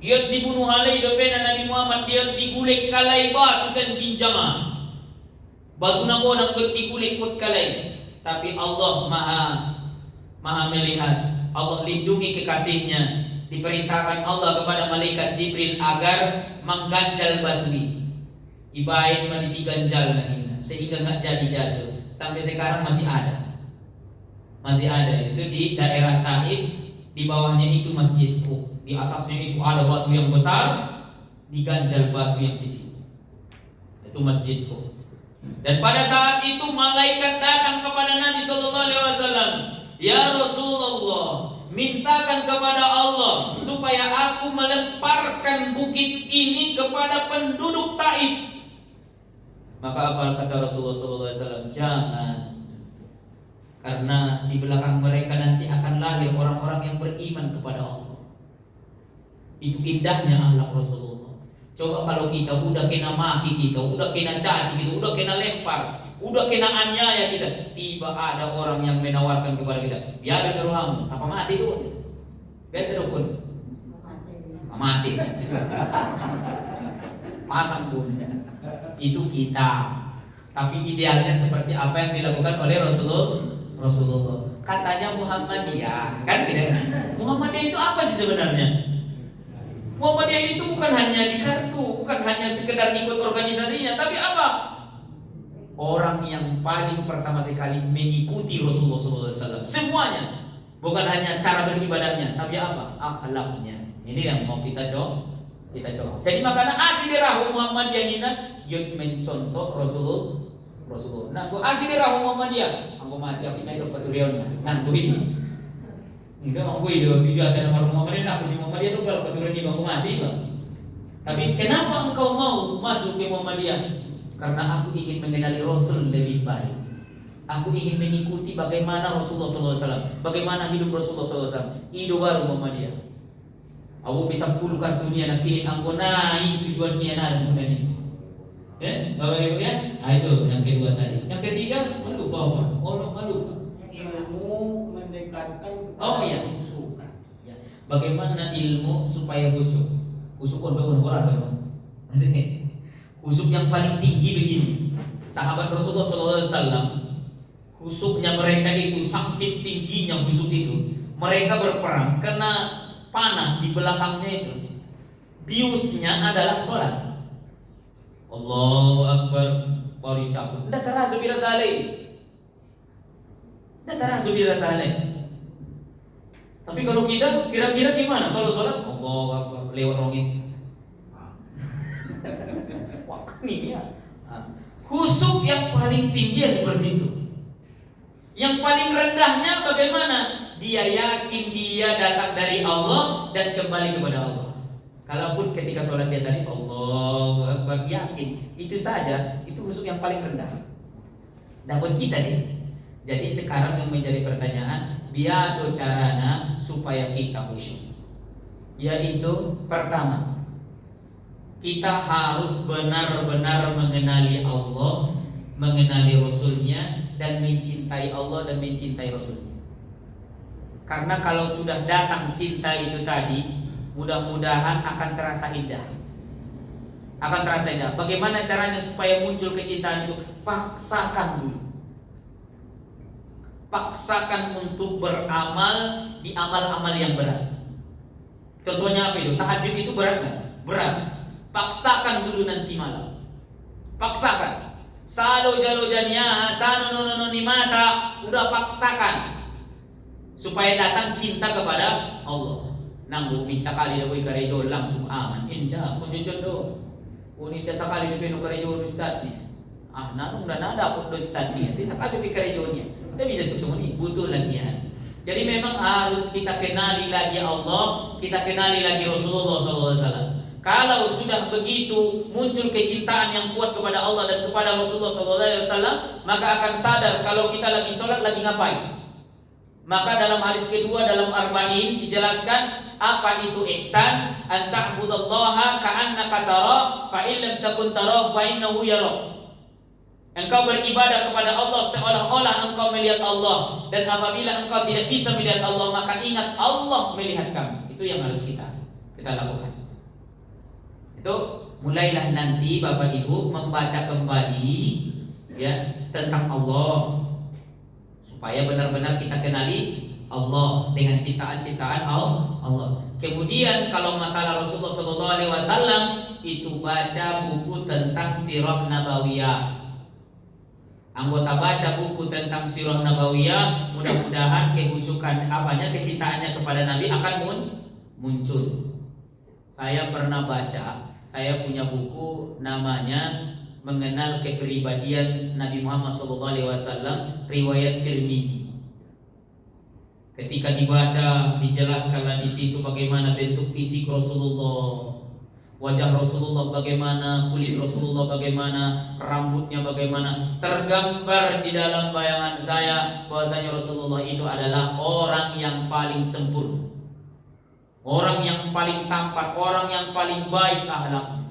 Speaker 1: Dia dibunuh halai depan Nabi Muhammad, dia digulik kalai batu sen ginjama. Batu na ko nang digulik kot kalai. Tapi Allah Maha melihat. Allah lindungi kekasihnya. Diperintahkan Allah kepada malaikat Jibril agar mengganjal batu ini. Ibain manisi ganjal na sehingga nggak jadi jatuh. Sampai sekarang masih ada. Masih ada itu di daerah Taif. Di bawahnya itu Masjid Qub. Di atasnya itu ada batu yang besar, diganjal batu yang kecil. Itu Masjid Qub. Dan pada saat itu malaikat datang kepada Nabi SAW. Ya Rasulullah, mintakan kepada Allah supaya aku melemparkan bukit ini kepada penduduk Taif. Maka apa kata Rasulullah SAW? Jangan, karena di belakang mereka nanti akan lahir orang-orang yang beriman kepada Allah. Itu indahnya akhlak Rasulullah. Coba kalau kita udah kena maki kita, udah kena caci kita, udah kena lempar, udah kena aniaya kita, tiba ada orang yang menawarkan kepada kita, biar geruhamu, apa mati dulu? Kita dukun, mati. Pasang pun itu kita. Tapi idealnya seperti apa yang dilakukan oleh Rasulullah. Katanya Muhammadiyah, kan tidak? Muhammadiyah itu apa sih sebenarnya? Muhammadiyah itu bukan hanya di kartu, bukan hanya sekedar ikut organisasinya, tapi apa? Orang yang paling pertama sekali mengikuti Rasulullah SAW. Semuanya, bukan hanya cara beribadahnya, tapi apa? Akhlaknya. Ini yang mau kita coba. Jadi makanya asirah Muhammadiyah ini dia mencontoh Rasulullah. Nah, asirah Muhammadiyah, aku mati aku naik ke Turion. Nah, ini. Ini aku itu tujuan nomor Muhammadiyah, aku si Muhammadiyah itu kalau keturunan di bangku mati, Bang. Tapi kenapa engkau mau masuk ke Muhammadiyah? Karena aku ingin mengenali Rasul lebih baik. Aku ingin mengikuti bagaimana Rasulullah SAW, bagaimana hidup Rasulullah SAW. Itu baru Muhammadiyah. Aku bisa 10 kartu dunia nak kini aku naik tujuan dia ada mudah ini. Bapak Ibu ya? Itu yang kedua tadi. Yang ketiga melupa apa? Melupa.
Speaker 4: Ilmu mendekatkan kehusukan.
Speaker 1: Ya. Bagaimana ilmu supaya husuk? Husuk pun berat kan? Husuk yang paling tinggi begini. Sahabat Rasulullah SAW, husuknya mereka itu saking tingginya husuk itu. Mereka berperang kena panah di belakangnya itu. Biusnya adalah sholat. Allahu Akbar, baru cabut. Tidak terasa saleh. Tapi kalau kita kira-kira gimana? Kalau sholat, Allahu Akbar, lewat orang itu. Wah, ini ya. Khusuk yang paling tinggi ya seperti itu. Yang paling rendahnya bagaimana? Dia yakin dia datang dari Allah dan kembali kepada Allah. Kalaupun ketika sholat dia tadi Allahu Akbar, yakin. Itu saja, itu khusuk yang paling rendah. Dan buat kita nih. Jadi sekarang yang menjadi pertanyaan, biado carana supaya kita khusyuk. Yaitu pertama, kita harus benar-benar mengenali Allah, mengenali Rasulnya, dan mencintai Allah dan mencintai Rasulnya. Karena kalau sudah datang cinta itu tadi, mudah-mudahan akan terasa indah. Bagaimana caranya supaya muncul kecintaan itu? Paksakan dulu. Paksakan untuk beramal di amal-amal yang berat. Contohnya apa itu? Tahajud itu berat nggak? Berat. Paksakan dulu nanti malam. Paksakan. Salo jalojanya, sano nono ni mata, udah paksakan supaya datang cinta kepada Allah. Nanggu minta kali dah karejo langsung aman. Indah kunjungan do. Uninda sekali di penu karejo ustaz ni. Nanung dah nada pun ustaz ni. Tapi sekali di karejo ni. Tidak bisa tu semua ni, butuh latihan. Jadi memang harus kita kenali lagi Allah, kita kenali lagi Rasulullah SAW. Kalau sudah begitu muncul kecintaan yang kuat kepada Allah dan kepada Rasulullah SAW, maka akan sadar kalau kita lagi sholat lagi ngapain. Maka dalam hadis kedua dalam Arba'in dijelaskan apa itu ihsan, an ta'budallaha ka'annaka tara fa in lam takun tara fa innahu yarak. Engkau beribadah kepada Allah seolah-olah engkau melihat Allah, dan apabila engkau tidak bisa melihat Allah maka ingat Allah melihat kamu. Itu yang harus kita lakukan. Itu mulailah nanti Bapak Ibu membaca kembali ya tentang Allah supaya benar-benar kita kenali Allah dengan cintaan-cintaan Allah. Kemudian kalau masalah Rasulullah SAW itu baca buku tentang sirah nabawiyah. Anggota baca buku tentang sirah nabawiyah, mudah-mudahan kehusukan kecintaannya kepada Nabi akan muncul. Saya pernah baca, saya punya buku namanya Mengenal Kepribadian Nabi Muhammad SAW, riwayat Tirmizi. Ketika dibaca, dijelaskan di situ bagaimana bentuk fisik Rasulullah, wajah Rasulullah bagaimana, kulit Rasulullah bagaimana, rambutnya bagaimana. Tergambar di dalam bayangan saya bahwasanya Rasulullah itu adalah orang yang paling sempurna. orang yang paling tampan, orang yang paling baik akhlak.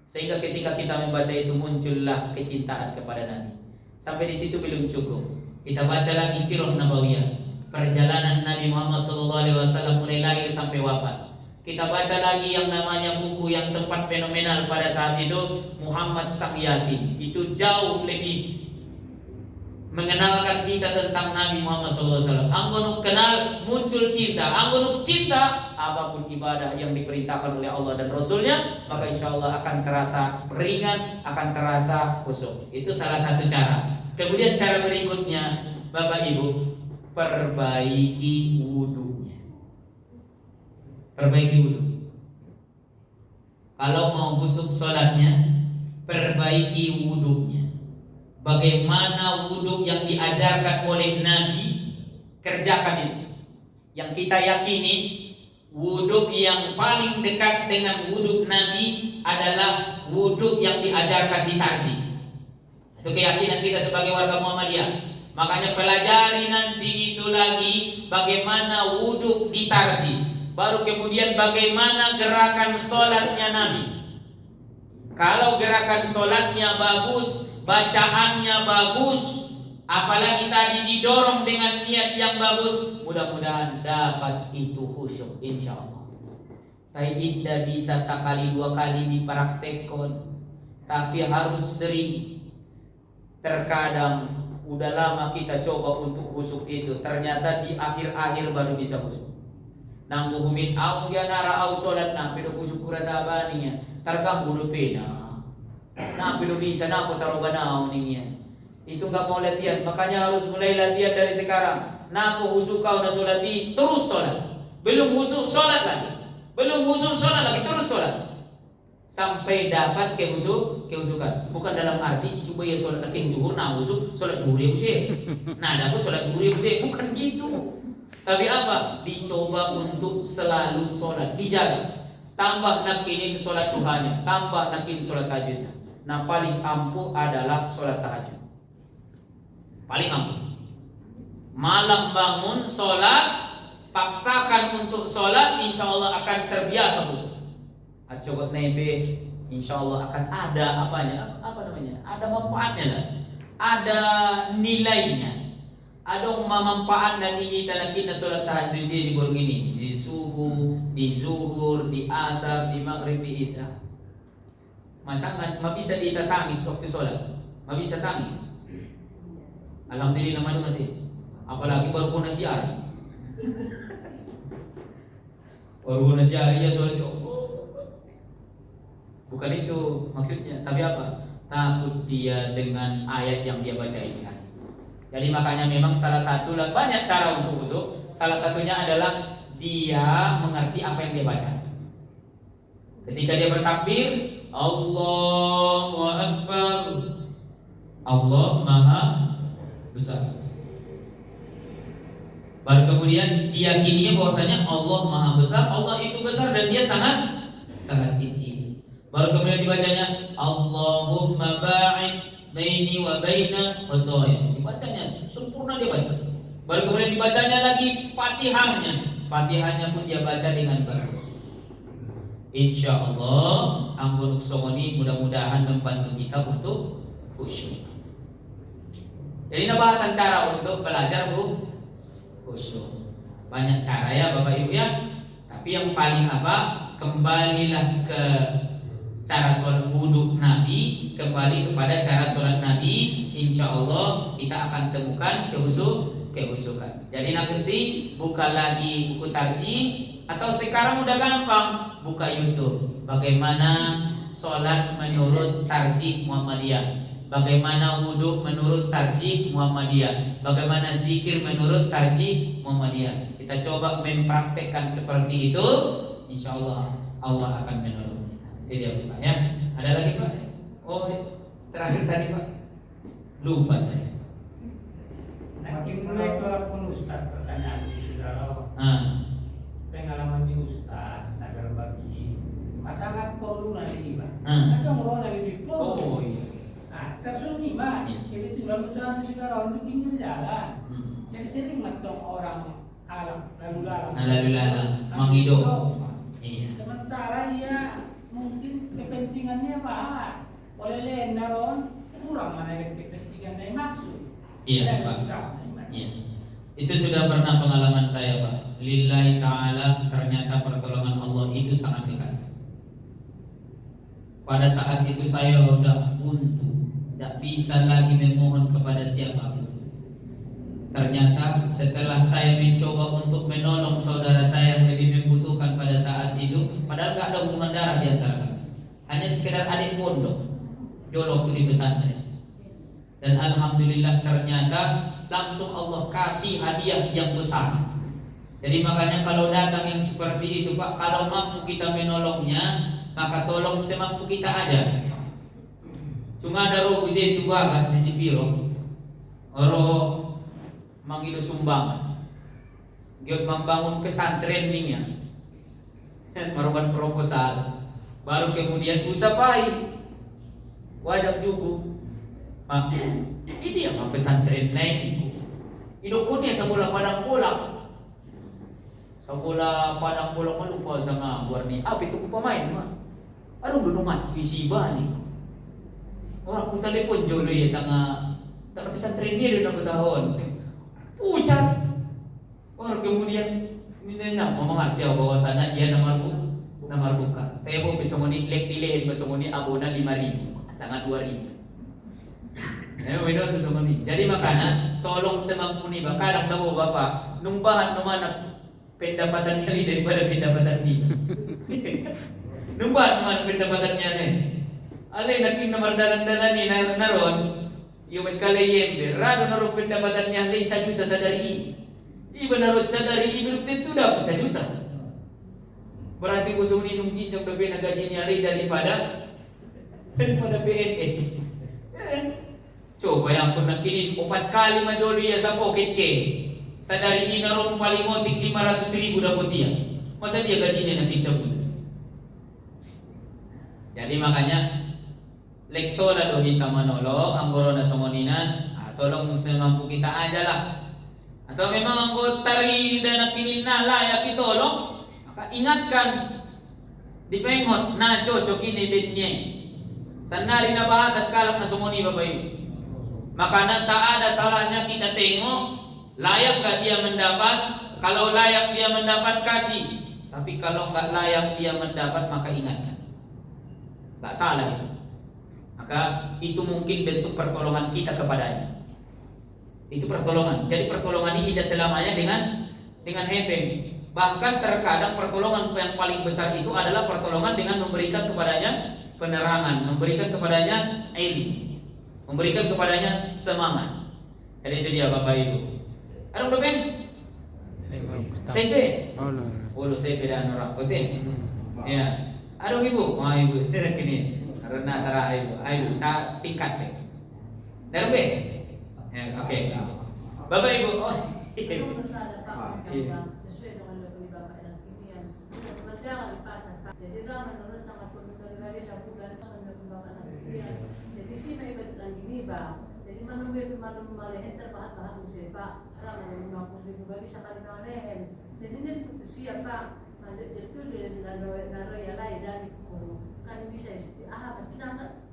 Speaker 1: Sehingga ketika kita membaca itu muncullah kecintaan kepada Nabi. Sampai di situ belum cukup. Kita baca lagi sirah nabawiyah, perjalanan Nabi Muhammad SAW mulai lahir sampai wafat. Kita baca lagi yang namanya buku yang sempat fenomenal pada saat itu, Muhammad Sakyati. Itu jauh lebih mengenalkan kita tentang Nabi Muhammad SAW. Anggonuk kenal, muncul cinta. Anggonuk cinta, apapun ibadah yang diperintahkan oleh Allah dan Rasulnya, maka insya Allah akan terasa ringan, akan terasa khusyuk. Itu salah satu cara. Kemudian cara berikutnya, Bapak Ibu, perbaiki wudunya. Perbaiki wudu. Kalau mau busuk sholatnya, perbaiki wudunya. Bagaimana wudhu yang diajarkan oleh Nabi, kerjakan itu. Yang kita yakini wudhu yang paling dekat dengan wudhu Nabi adalah wudhu yang diajarkan di tarjih. Itu keyakinan kita sebagai warga Muhammadiyah. Makanya pelajari nanti itu lagi bagaimana wudhu di tarjih. Baru kemudian bagaimana gerakan sholatnya Nabi. Kalau gerakan sholatnya bagus, bacaannya bagus, apalagi tadi didorong dengan niat yang bagus, mudah-mudahan dapat itu khusyuk insya Allah. Tidak bisa sekali dua kali dipraktekkan, tapi harus sering. Terkadang udah lama kita coba untuk khusyuk itu, ternyata di akhir-akhir baru bisa khusyuk. Nanggu humit au dia nara au sholat na pero khusyuk kurasa abaninya terganggu pena. Nah, belum bisa na aku taruh banau nih. Itu nggak mau latihan, makanya harus mulai latihan dari sekarang. Nah, aku husuk kau na sholati terus sholat. Belum husuk sholat lagi. Belum husuk sholat lagi terus sholat. Sampai dapat kehusukan. Bukan dalam arti coba ya sholat lagi zuhur nah husuk sholat zuhur ya usai. Nah, dapat sholat zuhur ya usai, bukan gitu. Tapi apa? Dicoba untuk selalu sholat, dijaga. Tambah nakinin sholat duhanya, tambah nakin sholat tahajudnya. Nah, paling ampuh adalah sholat tahajud. Paling ampuh. Malam bangun sholat, paksakan untuk sholat, insya Allah akan terbiasa khusyuk. Coba nebe, insya Allah akan ada apanya? Apa namanya? Ada manfaatnya lah. Ada nilainya. Ada manfaat dan kita sholat tahajud di burung ini, di subuh, di zuhur, di asar, di maghrib, di isya. Masa nggak bisa kita tangis waktu sholat, nggak bisa tangis. Alhamdulillah madu nanti. Apalagi baru pun nasiari. Baru pun nasiari ya sholat itu. Bukan itu maksudnya, tapi apa? Takut dia dengan ayat yang dia baca ini. Jadi makanya memang salah satu banyak cara untuk khusyuk. Salah satunya adalah dia mengerti apa yang dia baca. Ketika dia bertakbir, Allahu Akbar, Allah Maha Besar. Baru kemudian diyakininya bahwasanya Allah Maha Besar, Allah itu besar dan dia sangat kecil. Baru kemudian dibacanya Allahumma ba'id baini wa baina khataaya. Dibacanya sempurna dia baca. Baru kemudian dibacanya lagi Fatihahnya. Fatihahnya pun dia baca dengan bagus. Insya Allah ampun uksomoni mudah-mudahan membantu kita untuk khusyuk. Jadi nabahatan cara untuk belajar khusyuk. Banyak cara ya Bapak Ibu ya. Tapi yang paling apa? Kembalilah ke cara sholat wudhu Nabi, kembali kepada cara sholat Nabi, insya Allah kita akan temukan kehusukan. Jadi nanti buka lagi buku tarjih, atau sekarang udah gampang buka YouTube. Bagaimana sholat menurut tarjih Muhammadiyah, bagaimana wudhu menurut tarjih Muhammadiyah, bagaimana zikir menurut tarjih Muhammadiyah. Kita coba mempraktekkan seperti itu, insya Allah Allah akan menolong. Itu dia Pak ya. Ada lagi Pak? Oh terakhir tadi Pak, lupa saya.
Speaker 4: Nanti mulai kalau pun Ustaz pertanyaan di saudara. Pengalaman di Ustaz agar bagi masalah perlu nanti Pak. Ada orang lebih perlu.
Speaker 1: Oh iya.
Speaker 4: Nah tersunyi Pak. Kebetulan usaha saudara untuk pinggir jalan. Jadi sering matang orang alam lalu lalang
Speaker 1: menghidup.
Speaker 4: kepentingannya Pak. Boleh lain naron kurang mana kepentingan dari maksud.
Speaker 1: Iya Pak. Iya. Itu sudah pernah pengalaman saya Pak. Lillahi ta'ala, ternyata pertolongan Allah itu sangat dekat. Pada saat itu saya sudah buntu, tidak bisa lagi memohon kepada siapapun. Ternyata setelah saya mencoba untuk menolong saudara saya yang lebih membutuhkan pada saat itu, padahal tidak ada hubungan darah di antara kami, hanya sekedar adik pondok dulu waktu di pesantren. Dan alhamdulillah ternyata langsung Allah kasih hadiah yang besar. Jadi makanya kalau datang yang seperti itu Pak, kalau mampu kita menolongnya, maka tolong semampu kita aja. Cuma ada roh itu bagas di Sipiro, roh mangilu sumbangan, dia membangun pesantren ninya, merupakan proposal, baru kemudian usapai, wajib juga. Ini yang pesantren naik. Inukunnya semula padang pulang. Semula padang pulang lupa sama warni. Apa itu ku pemain mah? Aduh belum mati isi bani. Orang ku telepon jolo ya sama tak pesantren dia udah tahun. Pucat. Baru kemudian ini mengerti bahwasanya dia nomor buka. Tebo bisa muni lek dilehin bisa muni abona 5.000, sangat 2.000. Jadi makanya tolong semampu nih kadang tahu Bapak numbahan numana pendapatannya ini daripada pendapatan ini. Numbahan numana pendapatannya nih. Alay nakin nomor dalan-dalan ni naron yung kaleyem rado naron pendapatannya lay 1 juta sa dari. Iba narod sa dari iba tentu dapat 1 juta. Berarti kung sumuni nung ginjang dabi na gaji niya lay daripada PNS. Coba yang pernah kini 4 kali majoli ya sa pocket ke. Sa dari inaron palimotik 500,000 dapat dia. Masa dia gajinya nanti cabut. Jadi makanya lekto la do kita manolo ang corona sumoninan, tolong semampu kita aja lah. Atau memang anggo tari dan kini na layak itolong, maka ingatkan dipengot na cocok ini bednya. Sanari na bahat at kalak na sumoni Bapak Ibu. Maka tak ada salahnya kita tengok layak gak dia mendapat. Kalau layak dia mendapat kasih, tapi kalau nggak layak dia mendapat maka ingatkan. Gak salah itu. Maka itu mungkin bentuk pertolongan kita kepadanya. Itu pertolongan. Jadi pertolongan ini tidak selamanya dengan hepeng. Bahkan terkadang pertolongan yang paling besar itu adalah pertolongan dengan memberikan kepadanya penerangan, memberikan kepadanya ilmu, memberikan kepadanya semangat. Jadi itu dia Bapak Ibu. Ada udah Ben? CP. Oh, CP dan orang putih. Ya. Ada Ibu? Wah Ibu, ini karena antara Ibu saya singkat deh. Dan Ben? Ya, oke. Bapak Ibu,
Speaker 6: sesuai dengan lebih bapak dan kinian berjalan di pasar. Jadi ramai menurut sama suatu dari bulan lebih bapak dan kinian. Jadi sih mai berjalan gini bang. Jadi manum malehin terbahat musik pak. Ramai 50,000 bagi sekali malehin. Jadi ini putus siapa? Masuk jatuh di naro ya lain dan kan bisa pasti nangkat.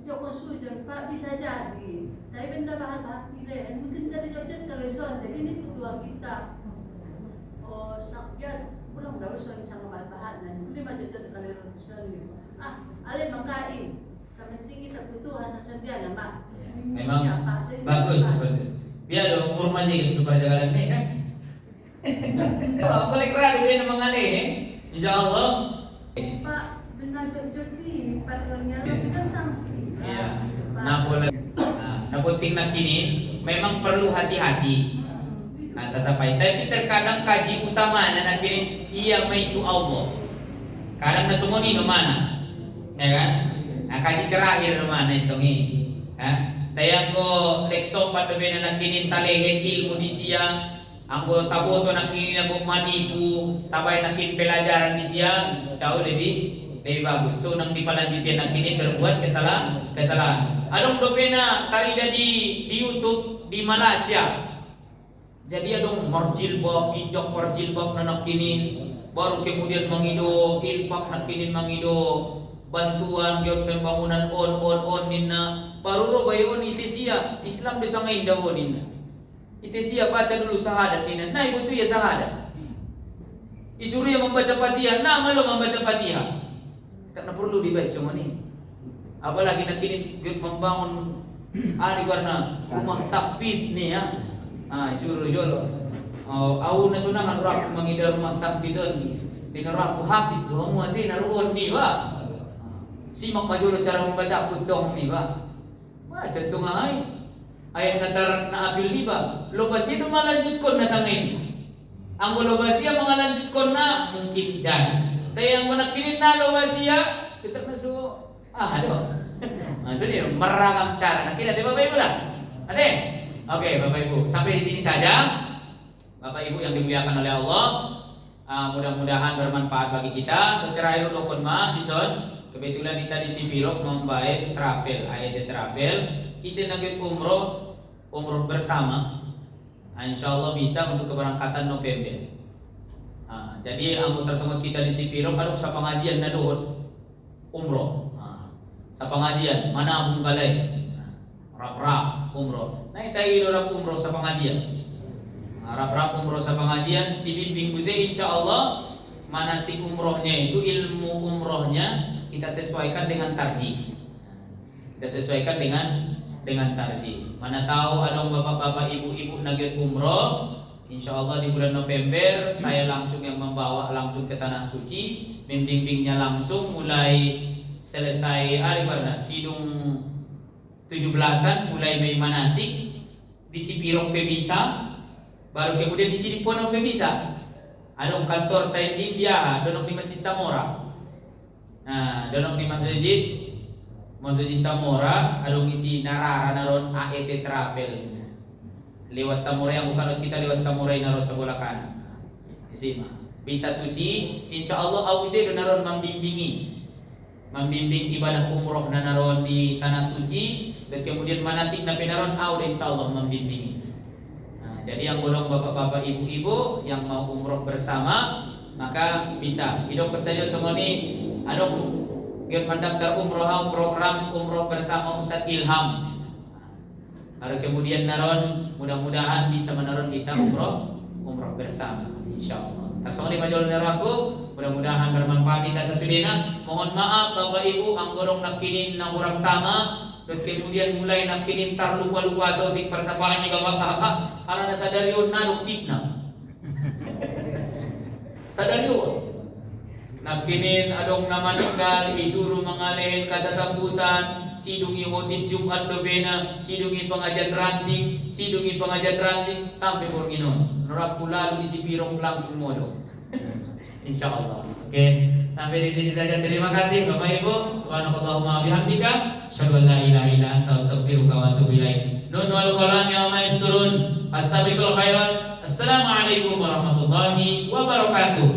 Speaker 6: Joko sujan Pak bisa jadi. Tapi benda bahan pilihan mungkin dari jauh kalau soal jadi ini ketua kita. Oh sakit pulang dari soal sama bahan dan beli macam jauh kalau soal gitu. Ale makai. Kami tinggi tertutup hasil sendia nama.
Speaker 1: Memang bagus seperti. Biar dong umur maji ke super jalan ini kan. Balik radu dia nama ngalih ni. Insyaallah.
Speaker 6: Pak benar jauh ni patronnya kita sanksi.
Speaker 1: Ya, napunting na kini memang perlu hati-hati. Atas apa itu? Tapi terkadang kaji utamanya na kini iya may itu Allah. Kadang nasumuni no mana, ya kan? Nah, kaji terakhir no mana itu ni. Tayang ko lekso padabe na kini talehin ilmu di siang. Anggo taboto na kini na manipu, tabay na kini pelajaran di siang. Jauh lebih bagus. So nang dipalanjutin ang kini berbuat kesalahan. Adong dopena tarida di YouTube di Malaysia. Jadi adong marjilbab, injak marjilbab na nakinin, baru kemudian mangido ilpak nakinin mangido bantuan gyud pembangunan on ninna paruro bayon itesia Islam bisa ngainda ninna itesia baca dulu syahadat ninna nah ibu tu ya syahadat disuruh yang membaca Fatihah nah malu membaca Fatihah tak perlu dibaca ni apalagi nanti gyud membangun di warna rumah takfid ni ya suruh jolo au na sunangan rak mangida rumah takfid ni tinaraku habis tu semua naruon ni ba simak majuro cara membaca putong ni ba baca tu ngai ayat natar na abil ni ba lobasi tu malanjutkon na sangin ang lobasi mangalanjutkon na mungkin jadi tapi yang menakinin na lobasi kita masuk aduh jadi meragam cara nak kira Bapak Ibu lah ada oke Bapak Ibu sampai di sini saja Bapak Ibu yang dimuliakan oleh Allah. Mudah-mudahan bermanfaat bagi kita. Terakhir lokon ma bison kebetulan kita di Sipirok membaik travel ayat travel isi nagit umroh bersama. Insyaallah bisa untuk keberangkatan November. Jadi anggota semua kita di Sipirok ada sa pengajian na doon umroh. Sa pengajian mana abung balai. Rap umroh. Nah tayo rap umroh sa pengajian. Rap umroh sa pengajian dibimbing Gus insyaallah manasik umrohnya itu ilmu umrohnya kita sesuaikan dengan tarjih. Kita sesuaikan dengan tarjih. Mana tahu ada bapak-bapak ibu-ibu nagiat umroh, insyaallah di bulan November saya langsung yang membawa langsung ke tanah suci, membimbingnya langsung mulai selesai hari warna sidung 17-an mulai Mei manasik di Sipirok bisa. Baru kemudian di sini pun bisa. Ada kantor Taindin dia, donok di Masjid Samora. Nah, donok di Masjid Samora, ada isi narara naron AET travel. Lewat Samora yang bukan kita lewat Samora naron sebelah kanan. Di sini bisa tuh sih, insyaallah aku sih naron membimbing ibadah umroh naron di tanah suci dan kemudian manasik na pinaron insyaallah membimbingi. Jadi yang bolong bapak-bapak ibu-ibu yang mau umroh bersama maka bisa. Hidup saja semua ni adong giat mendaftar umroh program umroh bersama Ustaz Ilham. Lalu kemudian naron mudah-mudahan bisa menaron kita umroh bersama insyaallah. Tasawuf di majul neraku mudah-mudahan bermanfaat kita sesudina. Mohon maaf Bapak Ibu ang gorong nakinin na urang tama. Dan kemudian mulai nakinin tar lupa-lupa sautik persapaan ni kakak karena sadar yun nadok sipna sadar yun nakinin adong namaninggal isuru mangalehin kata sambutan sidungi hotip Jumat dobena sidungi pengajian ranting sampai borginon nuraku lalu di Sipirok langsung modo insyaallah. Oke. Sampai di sini saja. Terima kasih Bapak Ibu. Subhanakallahumma bihamdika asyhadu an la ilaha illa anta astaghfiruka wa atubu ilaik. Nun wal qalami wa ma yasturun. Astabiqul khairat. Assalamualaikum warahmatullahi wabarakatuh.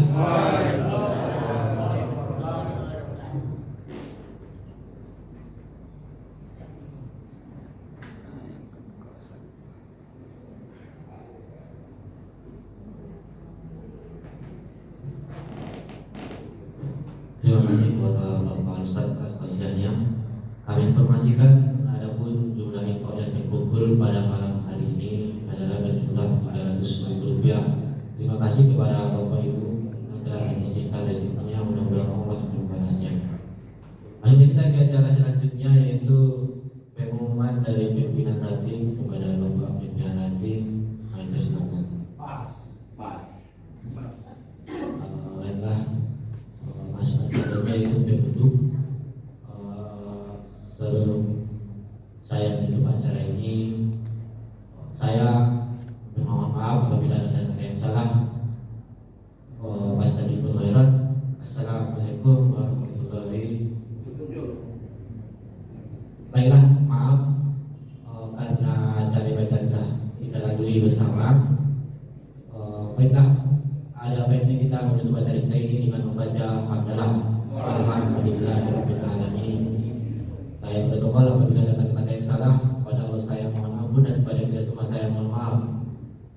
Speaker 2: Terima kasih kepada Bapak Ustadz atas tausiahnya. Kami informasikan adapun jumlah infak yang terkumpul pada malam hari ini adalah berjumlah Rp300.000. Terima kasih kepada Bapak Ibu yang telah menyisihkan rezekinya, mudah-mudahan Allah membalasnya. Lanjut kita ke acara selanjutnya yaitu pengumuman dari pimpinan ranting kepada Bapak pimpinan ranting. Kami persilakan. Itu bentuk sebelum saya menutup acara ini saya mohon maaf apabila ada kata yang salah. Wassalamualaikum warahmatullahi wabarakatuh. Baiklah, maaf karena acara ibadah telah kita lalui bersama. Baiklah, ada baiknya kita menutup acara kita ini dengan membaca hamdalah. Alhamdulillahirabbil alamin. Saya berdoa apabila ada kata-kata yang salah kepada Allah saya mohon ampun dan kepada kita semua saya mohon maaf.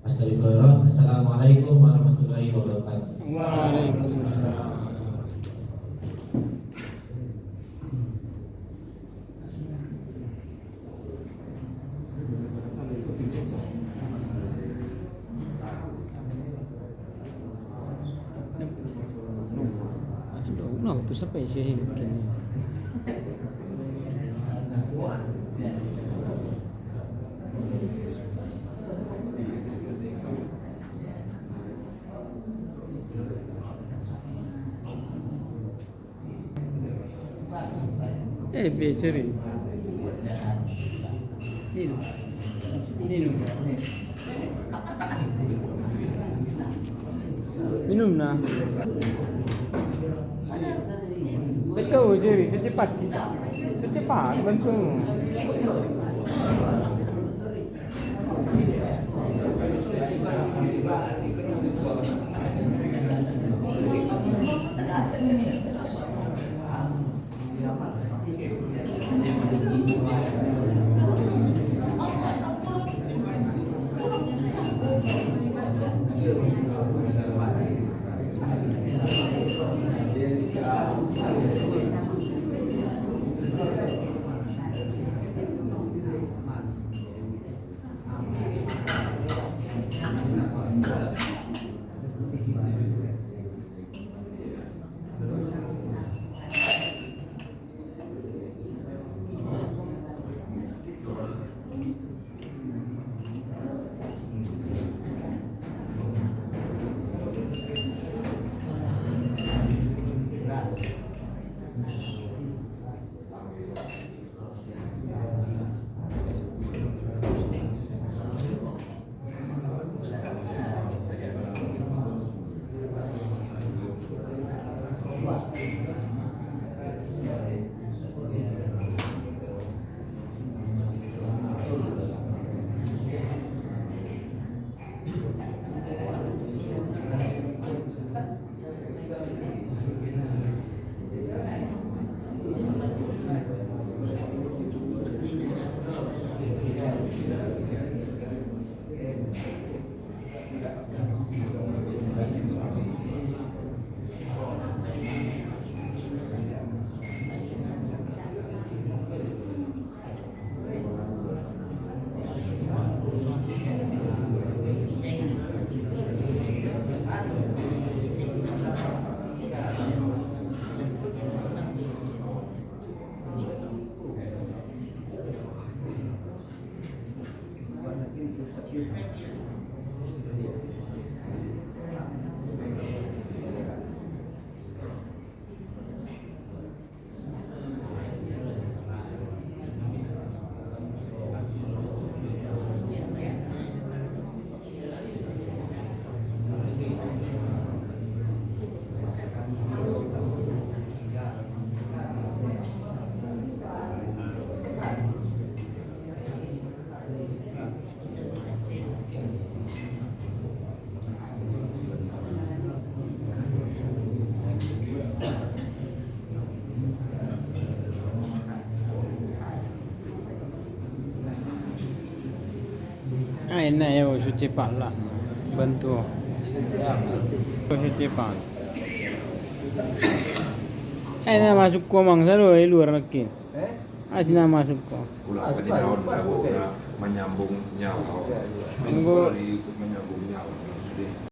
Speaker 2: Assalamualaikum warahmatullahi wabarakatuh.
Speaker 7: Waalaikumsalam.
Speaker 4: Mampus apa isi bikin? Beceri. Minum. Minum nah. Betul Jerry, secepat kita. Secepat bentuk. Enak ya bos, cepat lah bantu. Bos cepat. Enak masuk ko mangsa lo luar lagi. Asina masuk ko.
Speaker 7: Ulah peninaon baru menyambung nyawa. Ini di YouTube menyambung nyawa.